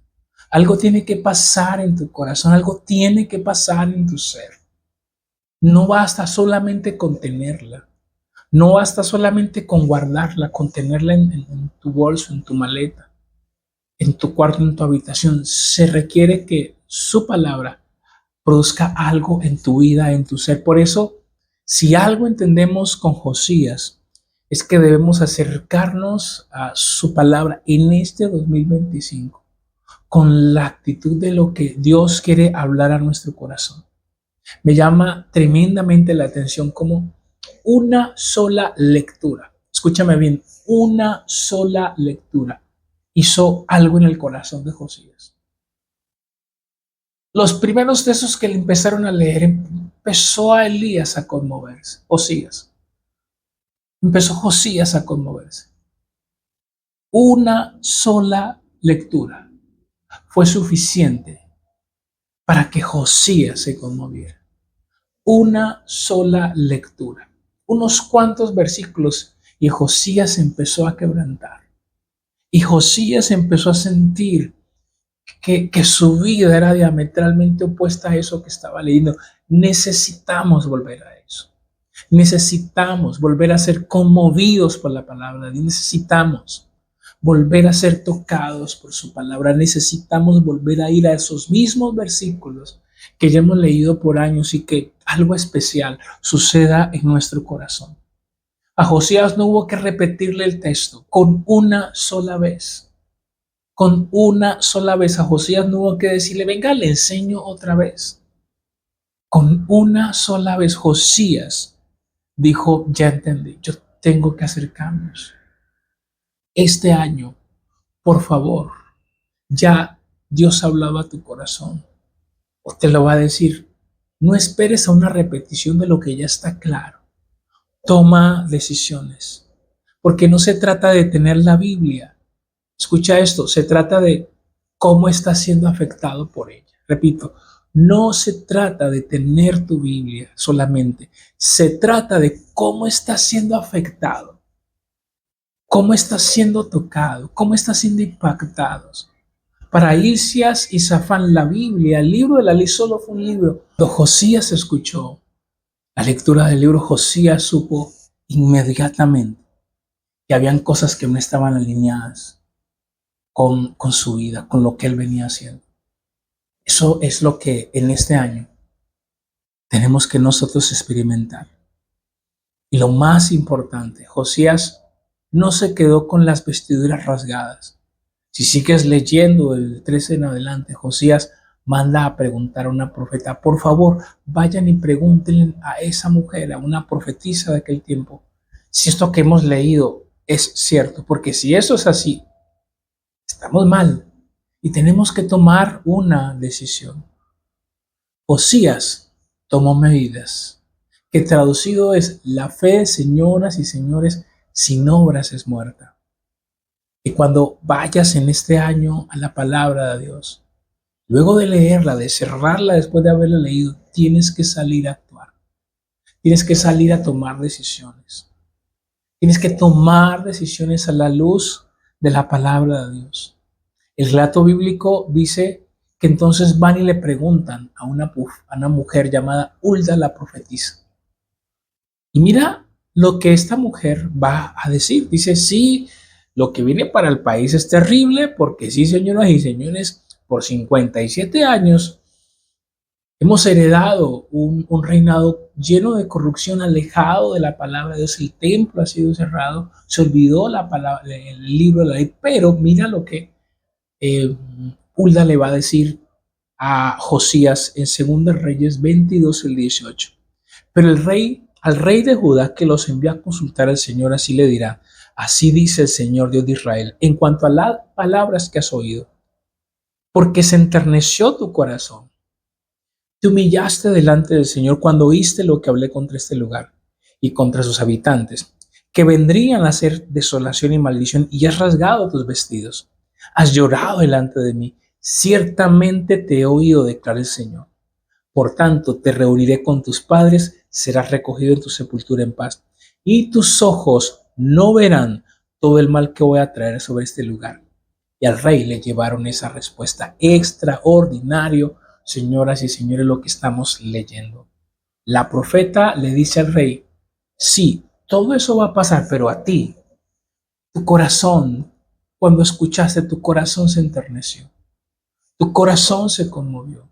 Speaker 5: Algo tiene que pasar en tu corazón. Algo tiene que pasar en tu ser. No basta solamente con tenerla. No basta solamente con guardarla, con tenerla en tu bolso, en tu maleta, en tu cuarto, en tu habitación. Se requiere que su palabra produzca algo en tu vida, en tu ser. Por eso, si algo entendemos con Josías, es que debemos acercarnos a su palabra en este 2025 con la actitud de lo que Dios quiere hablar a nuestro corazón. Me llama tremendamente la atención cómo una sola lectura. Escúchame bien, una sola lectura hizo algo en el corazón de Josías. Los primeros de esos que le empezaron a leer, empezó a Elías a conmoverse. Empezó Josías a conmoverse. Una sola lectura fue suficiente para que Josías se conmoviera. Una sola lectura. Unos cuantos versículos y Josías empezó a quebrantar. Y Josías empezó a sentir que su vida era diametralmente opuesta a eso que estaba leyendo. Necesitamos volver a eso. Necesitamos volver a ser conmovidos por la palabra de Dios. Necesitamos volver a ser tocados por su palabra. Necesitamos volver a ir a esos mismos versículos que ya hemos leído por años y que algo especial suceda en nuestro corazón. A Josías no hubo que repetirle el texto con una sola vez. Con una sola vez a Josías no hubo que decirle, venga, le enseño otra vez. Con una sola vez Josías dijo, ya entendí, yo tengo que hacer cambios. Este año, por favor, ya Dios ha hablado a tu corazón. O te lo va a decir, no esperes a una repetición de lo que ya está claro. Toma decisiones, porque no se trata de tener la Biblia. Escucha esto, se trata de cómo estás siendo afectado por ella. Repito, no se trata de tener tu Biblia solamente, se trata de cómo estás siendo afectado, cómo estás siendo tocado, cómo estás siendo impactado. Para Hilcias y Safán, la Biblia, el libro de la ley solo fue un libro. Cuando Josías escuchó la lectura del libro, Josías supo inmediatamente que habían cosas que no estaban alineadas con su vida, con lo que él venía haciendo. Eso es lo que en este año tenemos que nosotros experimentar. Y lo más importante, Josías no se quedó con las vestiduras rasgadas. Si sigues leyendo del 13 en adelante, Josías manda a preguntar a una profeta, por favor, vayan y pregúntenle a esa mujer, a una profetisa de aquel tiempo, si esto que hemos leído es cierto, porque si eso es así, estamos mal y tenemos que tomar una decisión. Josías tomó medidas, que traducido es, la fe, señoras y señores, sin obras es muerta. Y cuando vayas en este año a la palabra de Dios, luego de leerla, de cerrarla después de haberla leído, tienes que salir a actuar. Tienes que salir a tomar decisiones. Tienes que tomar decisiones a la luz de la palabra de Dios. El relato bíblico dice que entonces van y le preguntan a una mujer llamada Hulda la profetisa. Y mira lo que esta mujer va a decir. Dice, sí, lo que viene para el país es terrible porque sí, señoras y señores, por 57 años hemos heredado un reinado lleno de corrupción, alejado de la palabra de Dios. El templo ha sido cerrado, se olvidó la palabra, el libro de la ley, pero mira lo que Hulda le va a decir a Josías en 2 Reyes 22, el 18. Pero al rey de Judá que los envió a consultar al Señor, así le dirá, así dice el Señor Dios de Israel, en cuanto a las palabras que has oído, porque se enterneció tu corazón. Te humillaste delante del Señor cuando oíste lo que hablé contra este lugar y contra sus habitantes, que vendrían a hacer desolación y maldición, y has rasgado tus vestidos. Has llorado delante de mí. Ciertamente te he oído, declara el Señor. Por tanto, te reuniré con tus padres, serás recogido en tu sepultura en paz, y tus ojos no verán todo el mal que voy a traer sobre este lugar. Y al rey le llevaron esa respuesta. Extraordinario, señoras y señores, lo que estamos leyendo. La profeta le dice al rey, sí, todo eso va a pasar, pero a ti, tu corazón, cuando escuchaste, tu corazón se enterneció. Tu corazón se conmovió.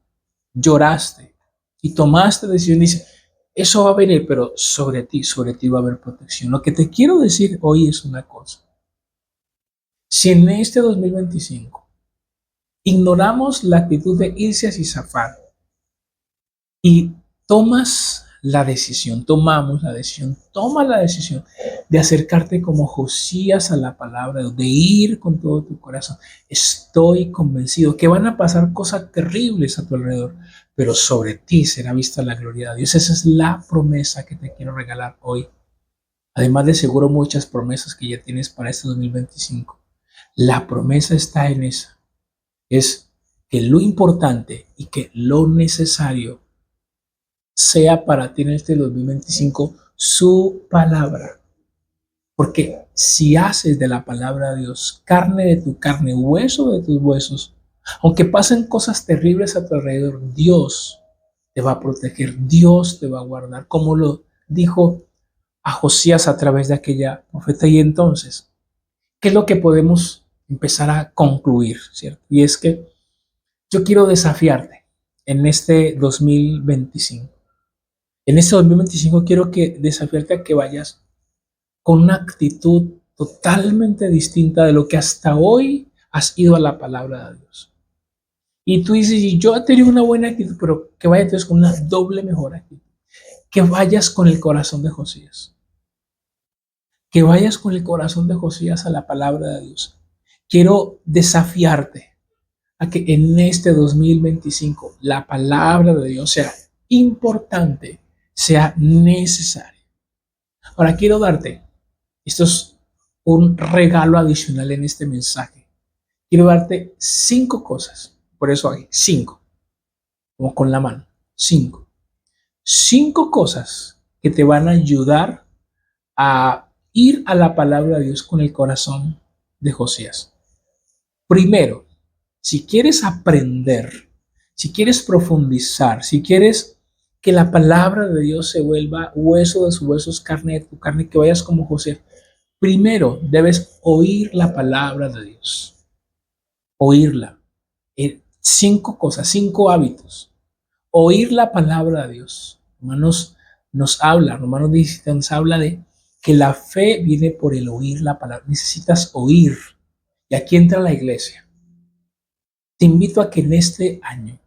Speaker 5: Lloraste y tomaste decisión. Dice, eso va a venir, pero sobre ti va a haber protección. Lo que te quiero decir hoy es una cosa. Si en este 2025 ignoramos la actitud de Hilcias y Safán y tomas la decisión, tomamos la decisión, toma la decisión de acercarte como Josías a la palabra, de ir con todo tu corazón. Estoy convencido que van a pasar cosas terribles a tu alrededor, pero sobre ti será vista la gloria de Dios. Esa es la promesa que te quiero regalar hoy. Además de seguro muchas promesas que ya tienes para este 2025. La promesa está en esa. Es que lo importante y que lo necesario sea para ti en este 2025 su palabra. Porque si haces de la palabra de Dios carne de tu carne, hueso de tus huesos, aunque pasen cosas terribles a tu alrededor, Dios te va a proteger, Dios te va a guardar, como lo dijo a Josías a través de aquella profeta. Y entonces, ¿qué es lo que podemos empezar a concluir, cierto? Y es que yo quiero desafiarte en este 2025. En este 2025 quiero desafiarte a que vayas con una actitud totalmente distinta de lo que hasta hoy has ido a la palabra de Dios. Y tú dices, y yo he tenido una buena actitud, pero que vayas entonces con una doble mejor actitud. Que vayas con el corazón de Josías. Que vayas con el corazón de Josías a la palabra de Dios. Quiero desafiarte a que en este 2025 la palabra de Dios sea importante, sea necesaria. Ahora quiero darte, esto es un regalo adicional en este mensaje. Quiero darte 5 cosas, por eso hay 5, como con la mano, 5. 5 cosas que te van a ayudar a ir a la palabra de Dios con el corazón de Josías. Primero, si quieres aprender, si quieres profundizar, si quieres que la palabra de Dios se vuelva hueso de sus huesos, carne de tu carne, que vayas como José, primero debes oír la palabra de Dios. Oírla. 5 cosas, 5 hábitos. Oír la palabra de Dios. Romanos nos habla, Romanos 17 nos habla de que la fe viene por el oír la palabra. Necesitas oír. Y aquí entra la iglesia. Te invito a que en este año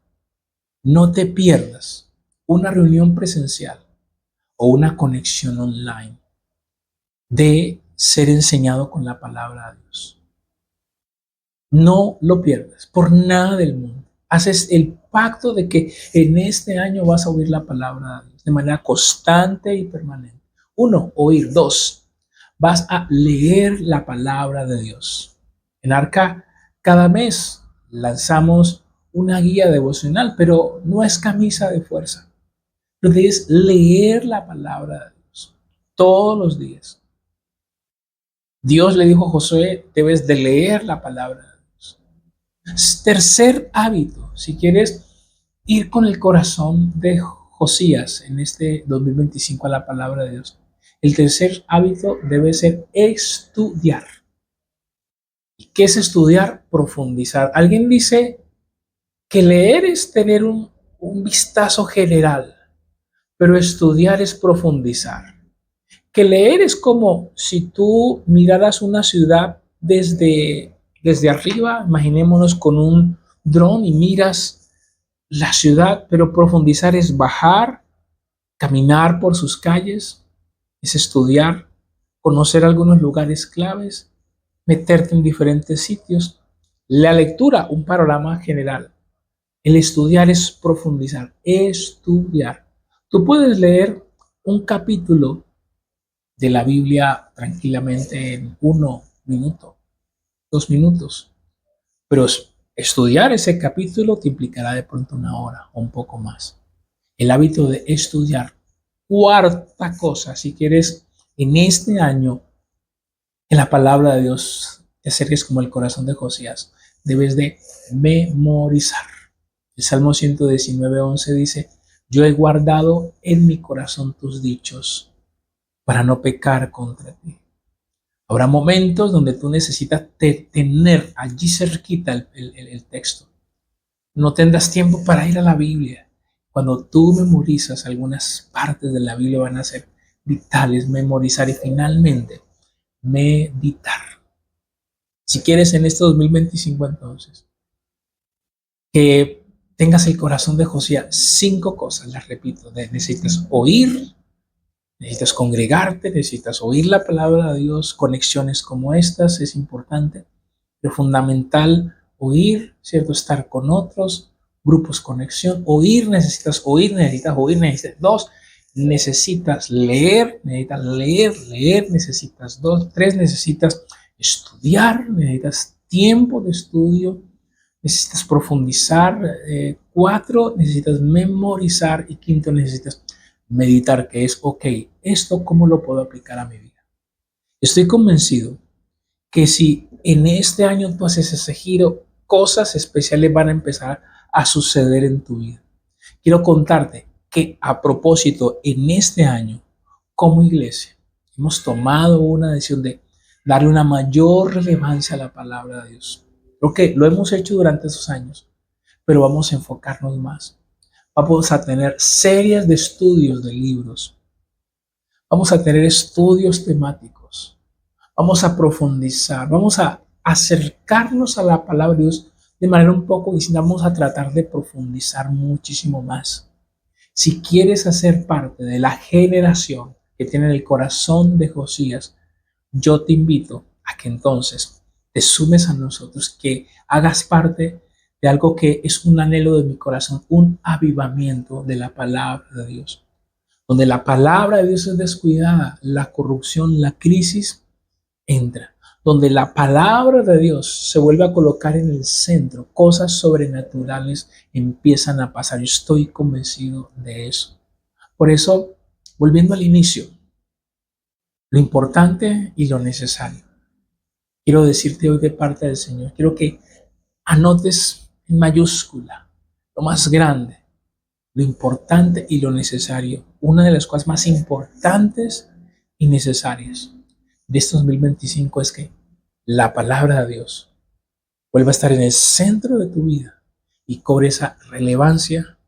Speaker 5: no te pierdas una reunión presencial o una conexión online de ser enseñado con la palabra de Dios. No lo pierdas por nada del mundo. Haces el pacto de que en este año vas a oír la palabra de Dios de manera constante y permanente. 1, oír. 2, vas a leer la palabra de Dios. En Arca, cada mes lanzamos una guía devocional, pero no es camisa de fuerza. Pero debes leer la palabra de Dios todos los días. Dios le dijo a Josué, debes de leer la palabra de Dios. Tercer hábito, si quieres ir con el corazón de Josías en este 2025 a la palabra de Dios, el tercer hábito debe ser estudiar. ¿Y qué es estudiar? Profundizar. Alguien dice que leer es tener un vistazo general, pero estudiar es profundizar. Que leer es como si tú miraras una ciudad desde arriba, imaginémonos con un dron y miras la ciudad, pero profundizar es bajar, caminar por sus calles, es estudiar, conocer algunos lugares claves, meterte en diferentes sitios. La lectura, un panorama general. El estudiar es profundizar, estudiar. Tú puedes leer un capítulo de la Biblia tranquilamente en 1 minuto, 2 minutos, pero estudiar ese capítulo te implicará de pronto 1 hora o un poco más. El hábito de estudiar. Cuarta cosa, si quieres en este año en la palabra de Dios te acerques como el corazón de Josías, debes de memorizar. El Salmo 119:11 dice, yo he guardado en mi corazón tus dichos para no pecar contra ti. Habrá momentos donde tú necesitas tener allí cerquita el texto. No tendrás tiempo para ir a la Biblia. Cuando tú memorizas algunas partes de la Biblia van a ser vitales, memorizar y finalmente meditar. Si quieres en este 2025 entonces, que tengas el corazón de Josías. 5 cosas, las repito. Necesitas oír, necesitas congregarte, necesitas oír la palabra de Dios. Conexiones como estas es importante, pero fundamental oír, ¿cierto? Estar con otros, grupos, conexión. Oír, necesitas oír, necesitas oír, necesitas. 2, necesitas leer, necesitas 2, 3, necesitas estudiar, necesitas tiempo de estudio, necesitas profundizar, 4, necesitas memorizar y 5, necesitas meditar, que es, ok, ¿esto cómo lo puedo aplicar a mi vida? Estoy convencido que si en este año tú haces ese giro, cosas especiales van a empezar a suceder en tu vida. Quiero contarte que a propósito, en este año, como iglesia, hemos tomado una decisión de darle una mayor relevancia a la palabra de Dios. Creo que lo hemos hecho durante esos años, pero vamos a enfocarnos más. Vamos a tener series de estudios de libros. Vamos a tener estudios temáticos. Vamos a profundizar. Vamos a acercarnos a la palabra de Dios de manera un poco distinta. Vamos a tratar de profundizar muchísimo más. Si quieres hacer parte de la generación que tiene el corazón de Josías, yo te invito a que entonces te sumes a nosotros, que hagas parte de algo que es un anhelo de mi corazón, un avivamiento de la palabra de Dios. Donde la palabra de Dios es descuidada, la corrupción, la crisis entra. Donde la palabra de Dios se vuelve a colocar en el centro, cosas sobrenaturales empiezan a pasar. Yo estoy convencido de eso. Por eso, volviendo al inicio, lo importante y lo necesario. Quiero decirte hoy de parte del Señor, quiero que anotes en mayúscula lo más grande, lo importante y lo necesario. Una de las cosas más importantes y necesarias de este 2025 es que la palabra de Dios vuelva a estar en el centro de tu vida y cobre esa relevancia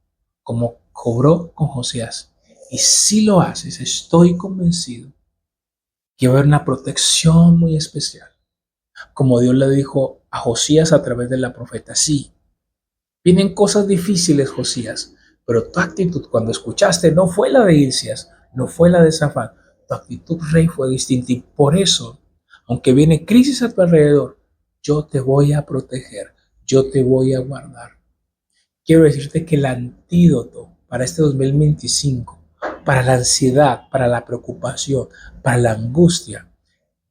Speaker 5: como cobró con Josías. Y si lo haces, estoy convencido que va a haber una protección muy especial. Como Dios le dijo a Josías a través de la profeta, sí, vienen cosas difíciles, Josías, pero tu actitud cuando escuchaste no fue la de Hilcías, no fue la de Safán. Tu actitud, rey, fue distinta y por eso, aunque viene crisis a tu alrededor, yo te voy a proteger, yo te voy a guardar. Quiero decirte que el antídoto para este 2025, para la ansiedad, para la preocupación, para la angustia,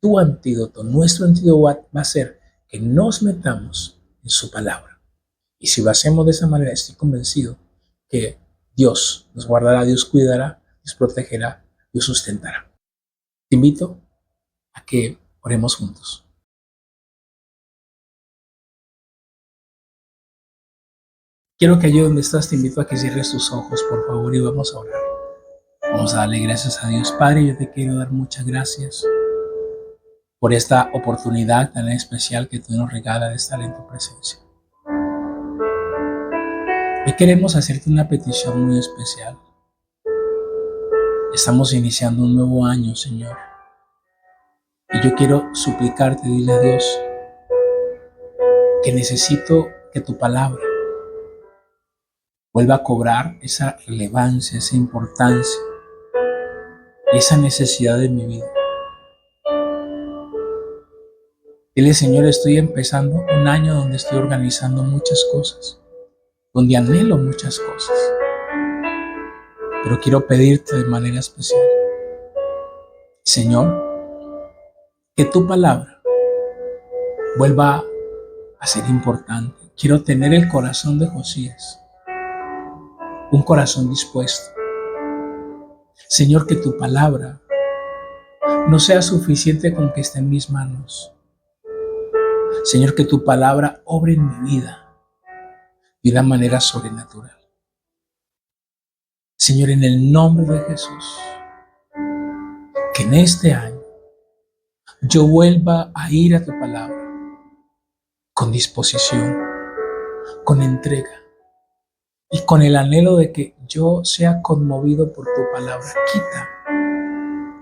Speaker 5: tu antídoto, nuestro antídoto va a ser que nos metamos en su palabra. Y si lo hacemos de esa manera, estoy convencido que Dios nos guardará, Dios cuidará, Dios protegerá, Dios sustentará. Te invito a que oremos juntos. Quiero que allí donde estás, te invito a que cierres tus ojos, por favor, y vamos a orar. Vamos a darle gracias a Dios. Padre, yo te quiero dar muchas gracias por esta oportunidad tan especial que tú nos regalas de estar en tu presencia. Hoy queremos hacerte una petición muy especial. Estamos iniciando un nuevo año, Señor. Y yo quiero suplicarte, dile a Dios, que necesito que tu palabra vuelva a cobrar esa relevancia, esa importancia y esa necesidad de mi vida. Dile, Señor, estoy empezando un año donde estoy organizando muchas cosas, donde anhelo muchas cosas, pero quiero pedirte de manera especial, Señor, que tu palabra vuelva a ser importante. Quiero tener el corazón de Josías, un corazón dispuesto. Señor, que tu palabra no sea suficiente con que esté en mis manos. Señor, que tu palabra obre en mi vida de una manera sobrenatural. Señor, en el nombre de Jesús, que en este año yo vuelva a ir a tu palabra con disposición, con entrega y con el anhelo de que yo sea conmovido por tu palabra. Quita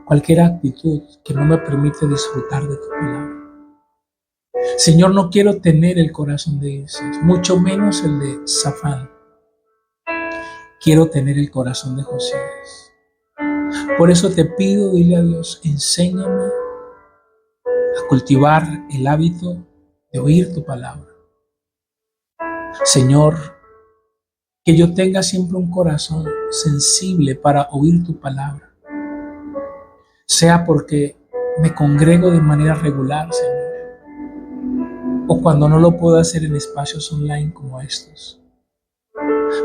Speaker 5: cualquier actitud que no me permite disfrutar de tu palabra. Señor, no quiero tener el corazón de Hilcías, mucho menos el de Safán. Quiero tener el corazón de Josías. Por eso te pido, dile a Dios, enséñame a cultivar el hábito de oír tu palabra. Señor, que yo tenga siempre un corazón sensible para oír tu palabra. Sea porque me congrego de manera regular, Señor, o cuando no lo puedo hacer en espacios online como estos.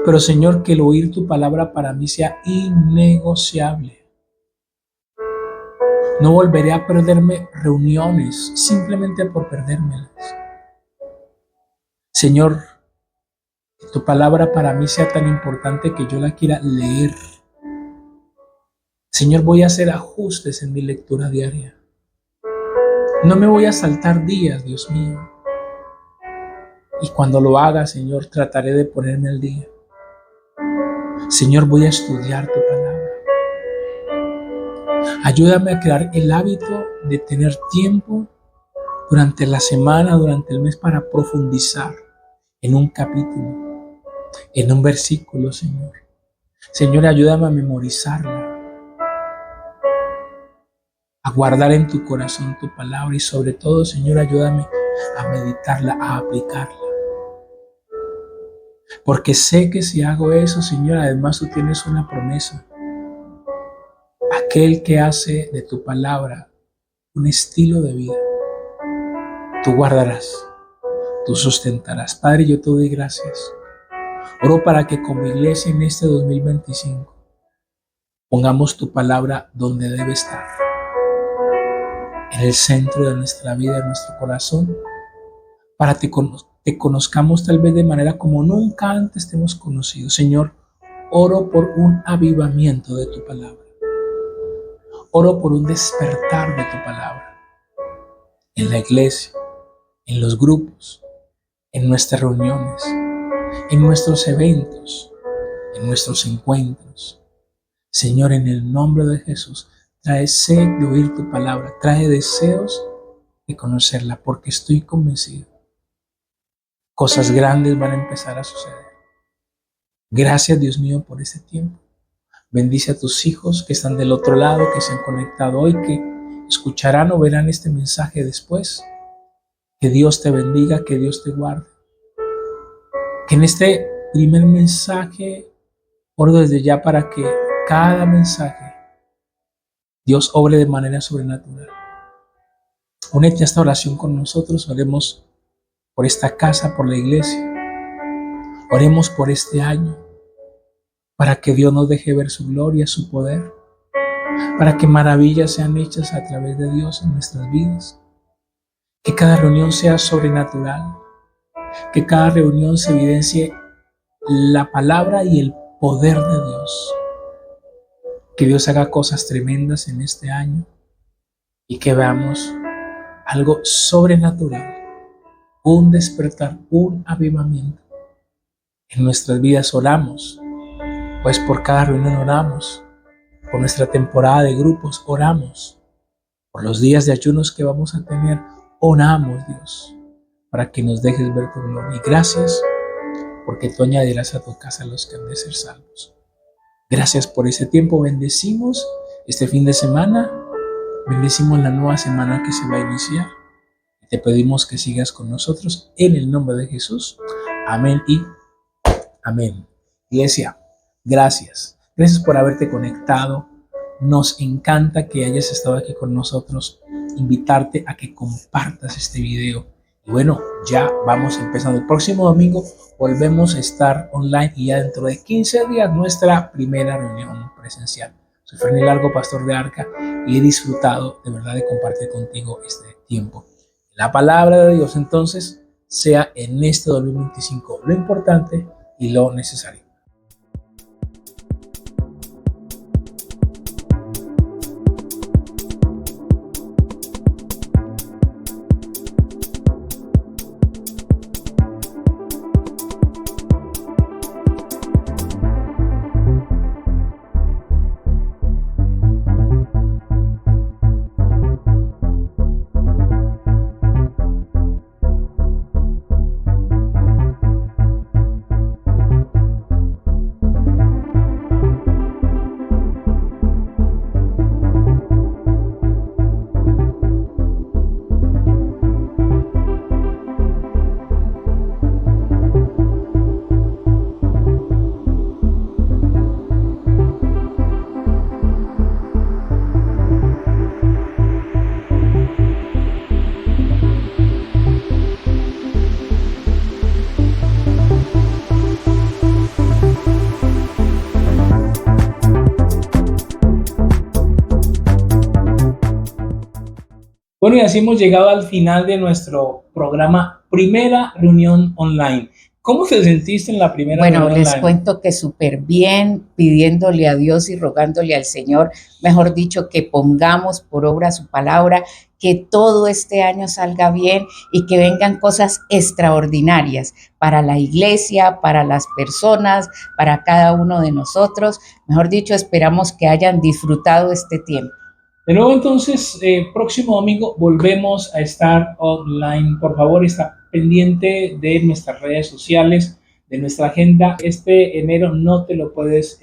Speaker 5: Pero, Señor, que el oír tu palabra para mí sea innegociable. No volveré a perderme reuniones simplemente por perdérmelas. Señor, que tu palabra para mí sea tan importante que yo la quiera leer. Señor, voy a hacer ajustes en mi lectura diaria. No me voy a saltar días, Dios mío. Y cuando lo haga, Señor, trataré de ponerme al día. Señor, voy a estudiar tu palabra. Ayúdame a crear el hábito de tener tiempo durante la semana, durante el mes, para profundizar en un capítulo, en un versículo, Señor. Señor, ayúdame a memorizarla, a guardar en tu corazón tu palabra y sobre todo, Señor, ayúdame a meditarla, a aplicarla. Porque sé que si hago eso, Señor, además tú tienes una promesa. Aquel que hace de tu palabra un estilo de vida, tú guardarás, tú sustentarás. Padre, yo te doy gracias. Oro para que como iglesia en este 2025 pongamos tu palabra donde debe estar, en el centro de nuestra vida, de nuestro corazón, para que te conozcamos tal vez de manera como nunca antes te hemos conocido. Señor, oro por un avivamiento de tu palabra. Oro por un despertar de tu palabra en la iglesia, en los grupos, en nuestras reuniones, en nuestros eventos, en nuestros encuentros. Señor, en el nombre de Jesús, trae sed de oír tu palabra, trae deseos de conocerla, porque estoy convencido. Cosas grandes van a empezar a suceder. Gracias, Dios mío, por este tiempo. Bendice a tus hijos que están del otro lado, que se han conectado hoy, que escucharán o verán este mensaje después. Que Dios te bendiga, que Dios te guarde. Que en este primer mensaje, oro desde ya para que cada mensaje Dios obre de manera sobrenatural. Únete a esta oración con nosotros, oremos por esta casa, por la iglesia. Oremos por este año, para que Dios nos deje ver su gloria, su poder, para que maravillas sean hechas a través de Dios en nuestras vidas. Que cada reunión sea sobrenatural, que cada reunión se evidencie la palabra y el poder de Dios. Que Dios haga cosas tremendas en este año y que veamos algo sobrenatural, un despertar, un avivamiento. En nuestras vidas oramos, pues por cada reunión oramos, por nuestra temporada de grupos oramos, por los días de ayunos que vamos a tener, oramos, Dios, para que nos dejes ver tu gloria. Y gracias porque tú añadirás a tu casa los que han de ser salvos. Gracias por ese tiempo. Bendecimos este fin de semana, bendecimos la nueva semana que se va a iniciar. Te pedimos que sigas con nosotros en el nombre de Jesús. Amén y amén. Iglesia, gracias. Gracias por haberte conectado. Nos encanta que hayas estado aquí con nosotros. Invitarte a que compartas este video. Y bueno, ya vamos empezando. El próximo domingo volvemos a estar online y ya dentro de 15 días nuestra primera reunión presencial. Soy Ferni Largo, pastor de Arca, y he disfrutado de verdad de compartir contigo este tiempo. La palabra de Dios entonces sea en este 2025 lo importante y lo necesario. Bueno, y así hemos llegado al final de nuestro programa, primera reunión online. ¿Cómo te sentiste en la primera
Speaker 6: Bueno,
Speaker 5: reunión
Speaker 6: les
Speaker 5: online?
Speaker 6: cuento que súper bien, pidiéndole a Dios y rogándole al Señor, mejor dicho, que pongamos por obra su palabra, que todo este año salga bien y que vengan cosas extraordinarias para la iglesia, para las personas, para cada uno de nosotros. Mejor dicho, esperamos que hayan disfrutado este tiempo.
Speaker 5: De nuevo, entonces, próximo domingo volvemos a estar online. Por favor, está pendiente de nuestras redes sociales, de nuestra agenda. Este enero no te lo puedes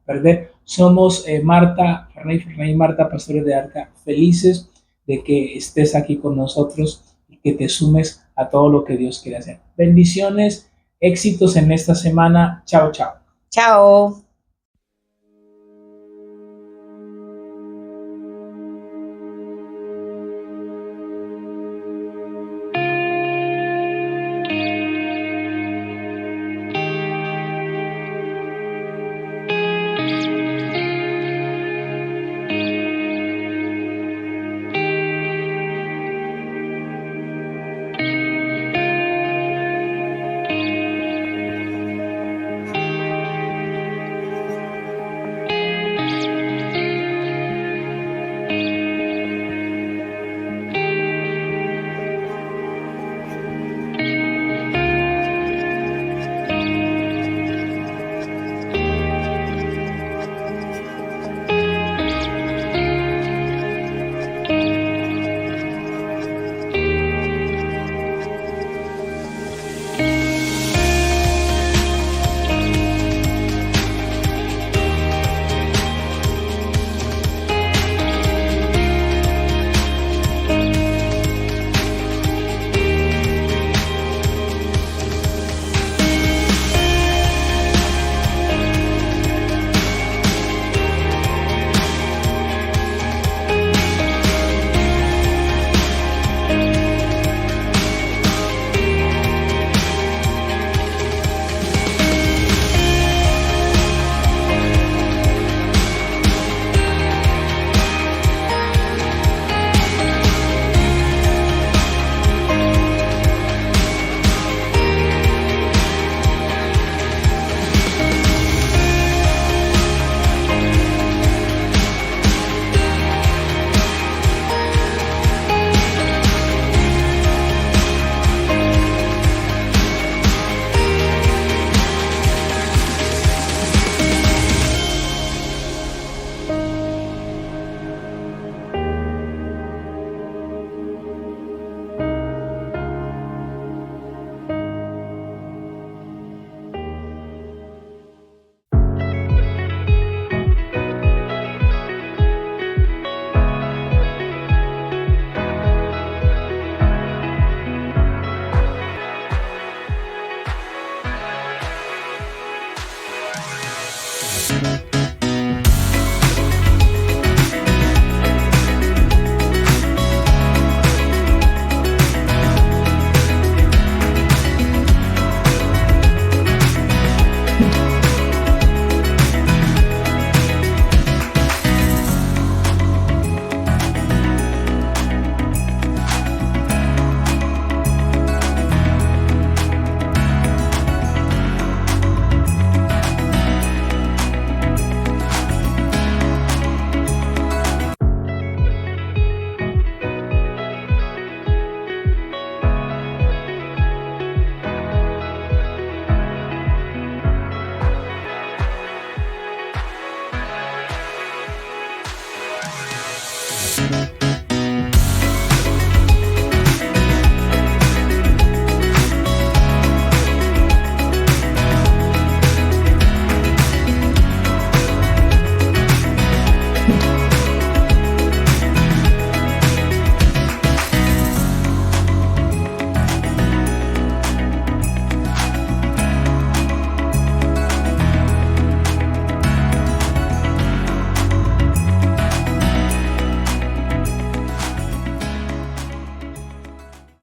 Speaker 5: perder. Somos Marta, Ferney y Marta, pastores de Arca, felices de que estés aquí con nosotros y que te sumes a todo lo que Dios quiere hacer. Bendiciones, éxitos en esta semana. Chao, chao.
Speaker 6: Chao.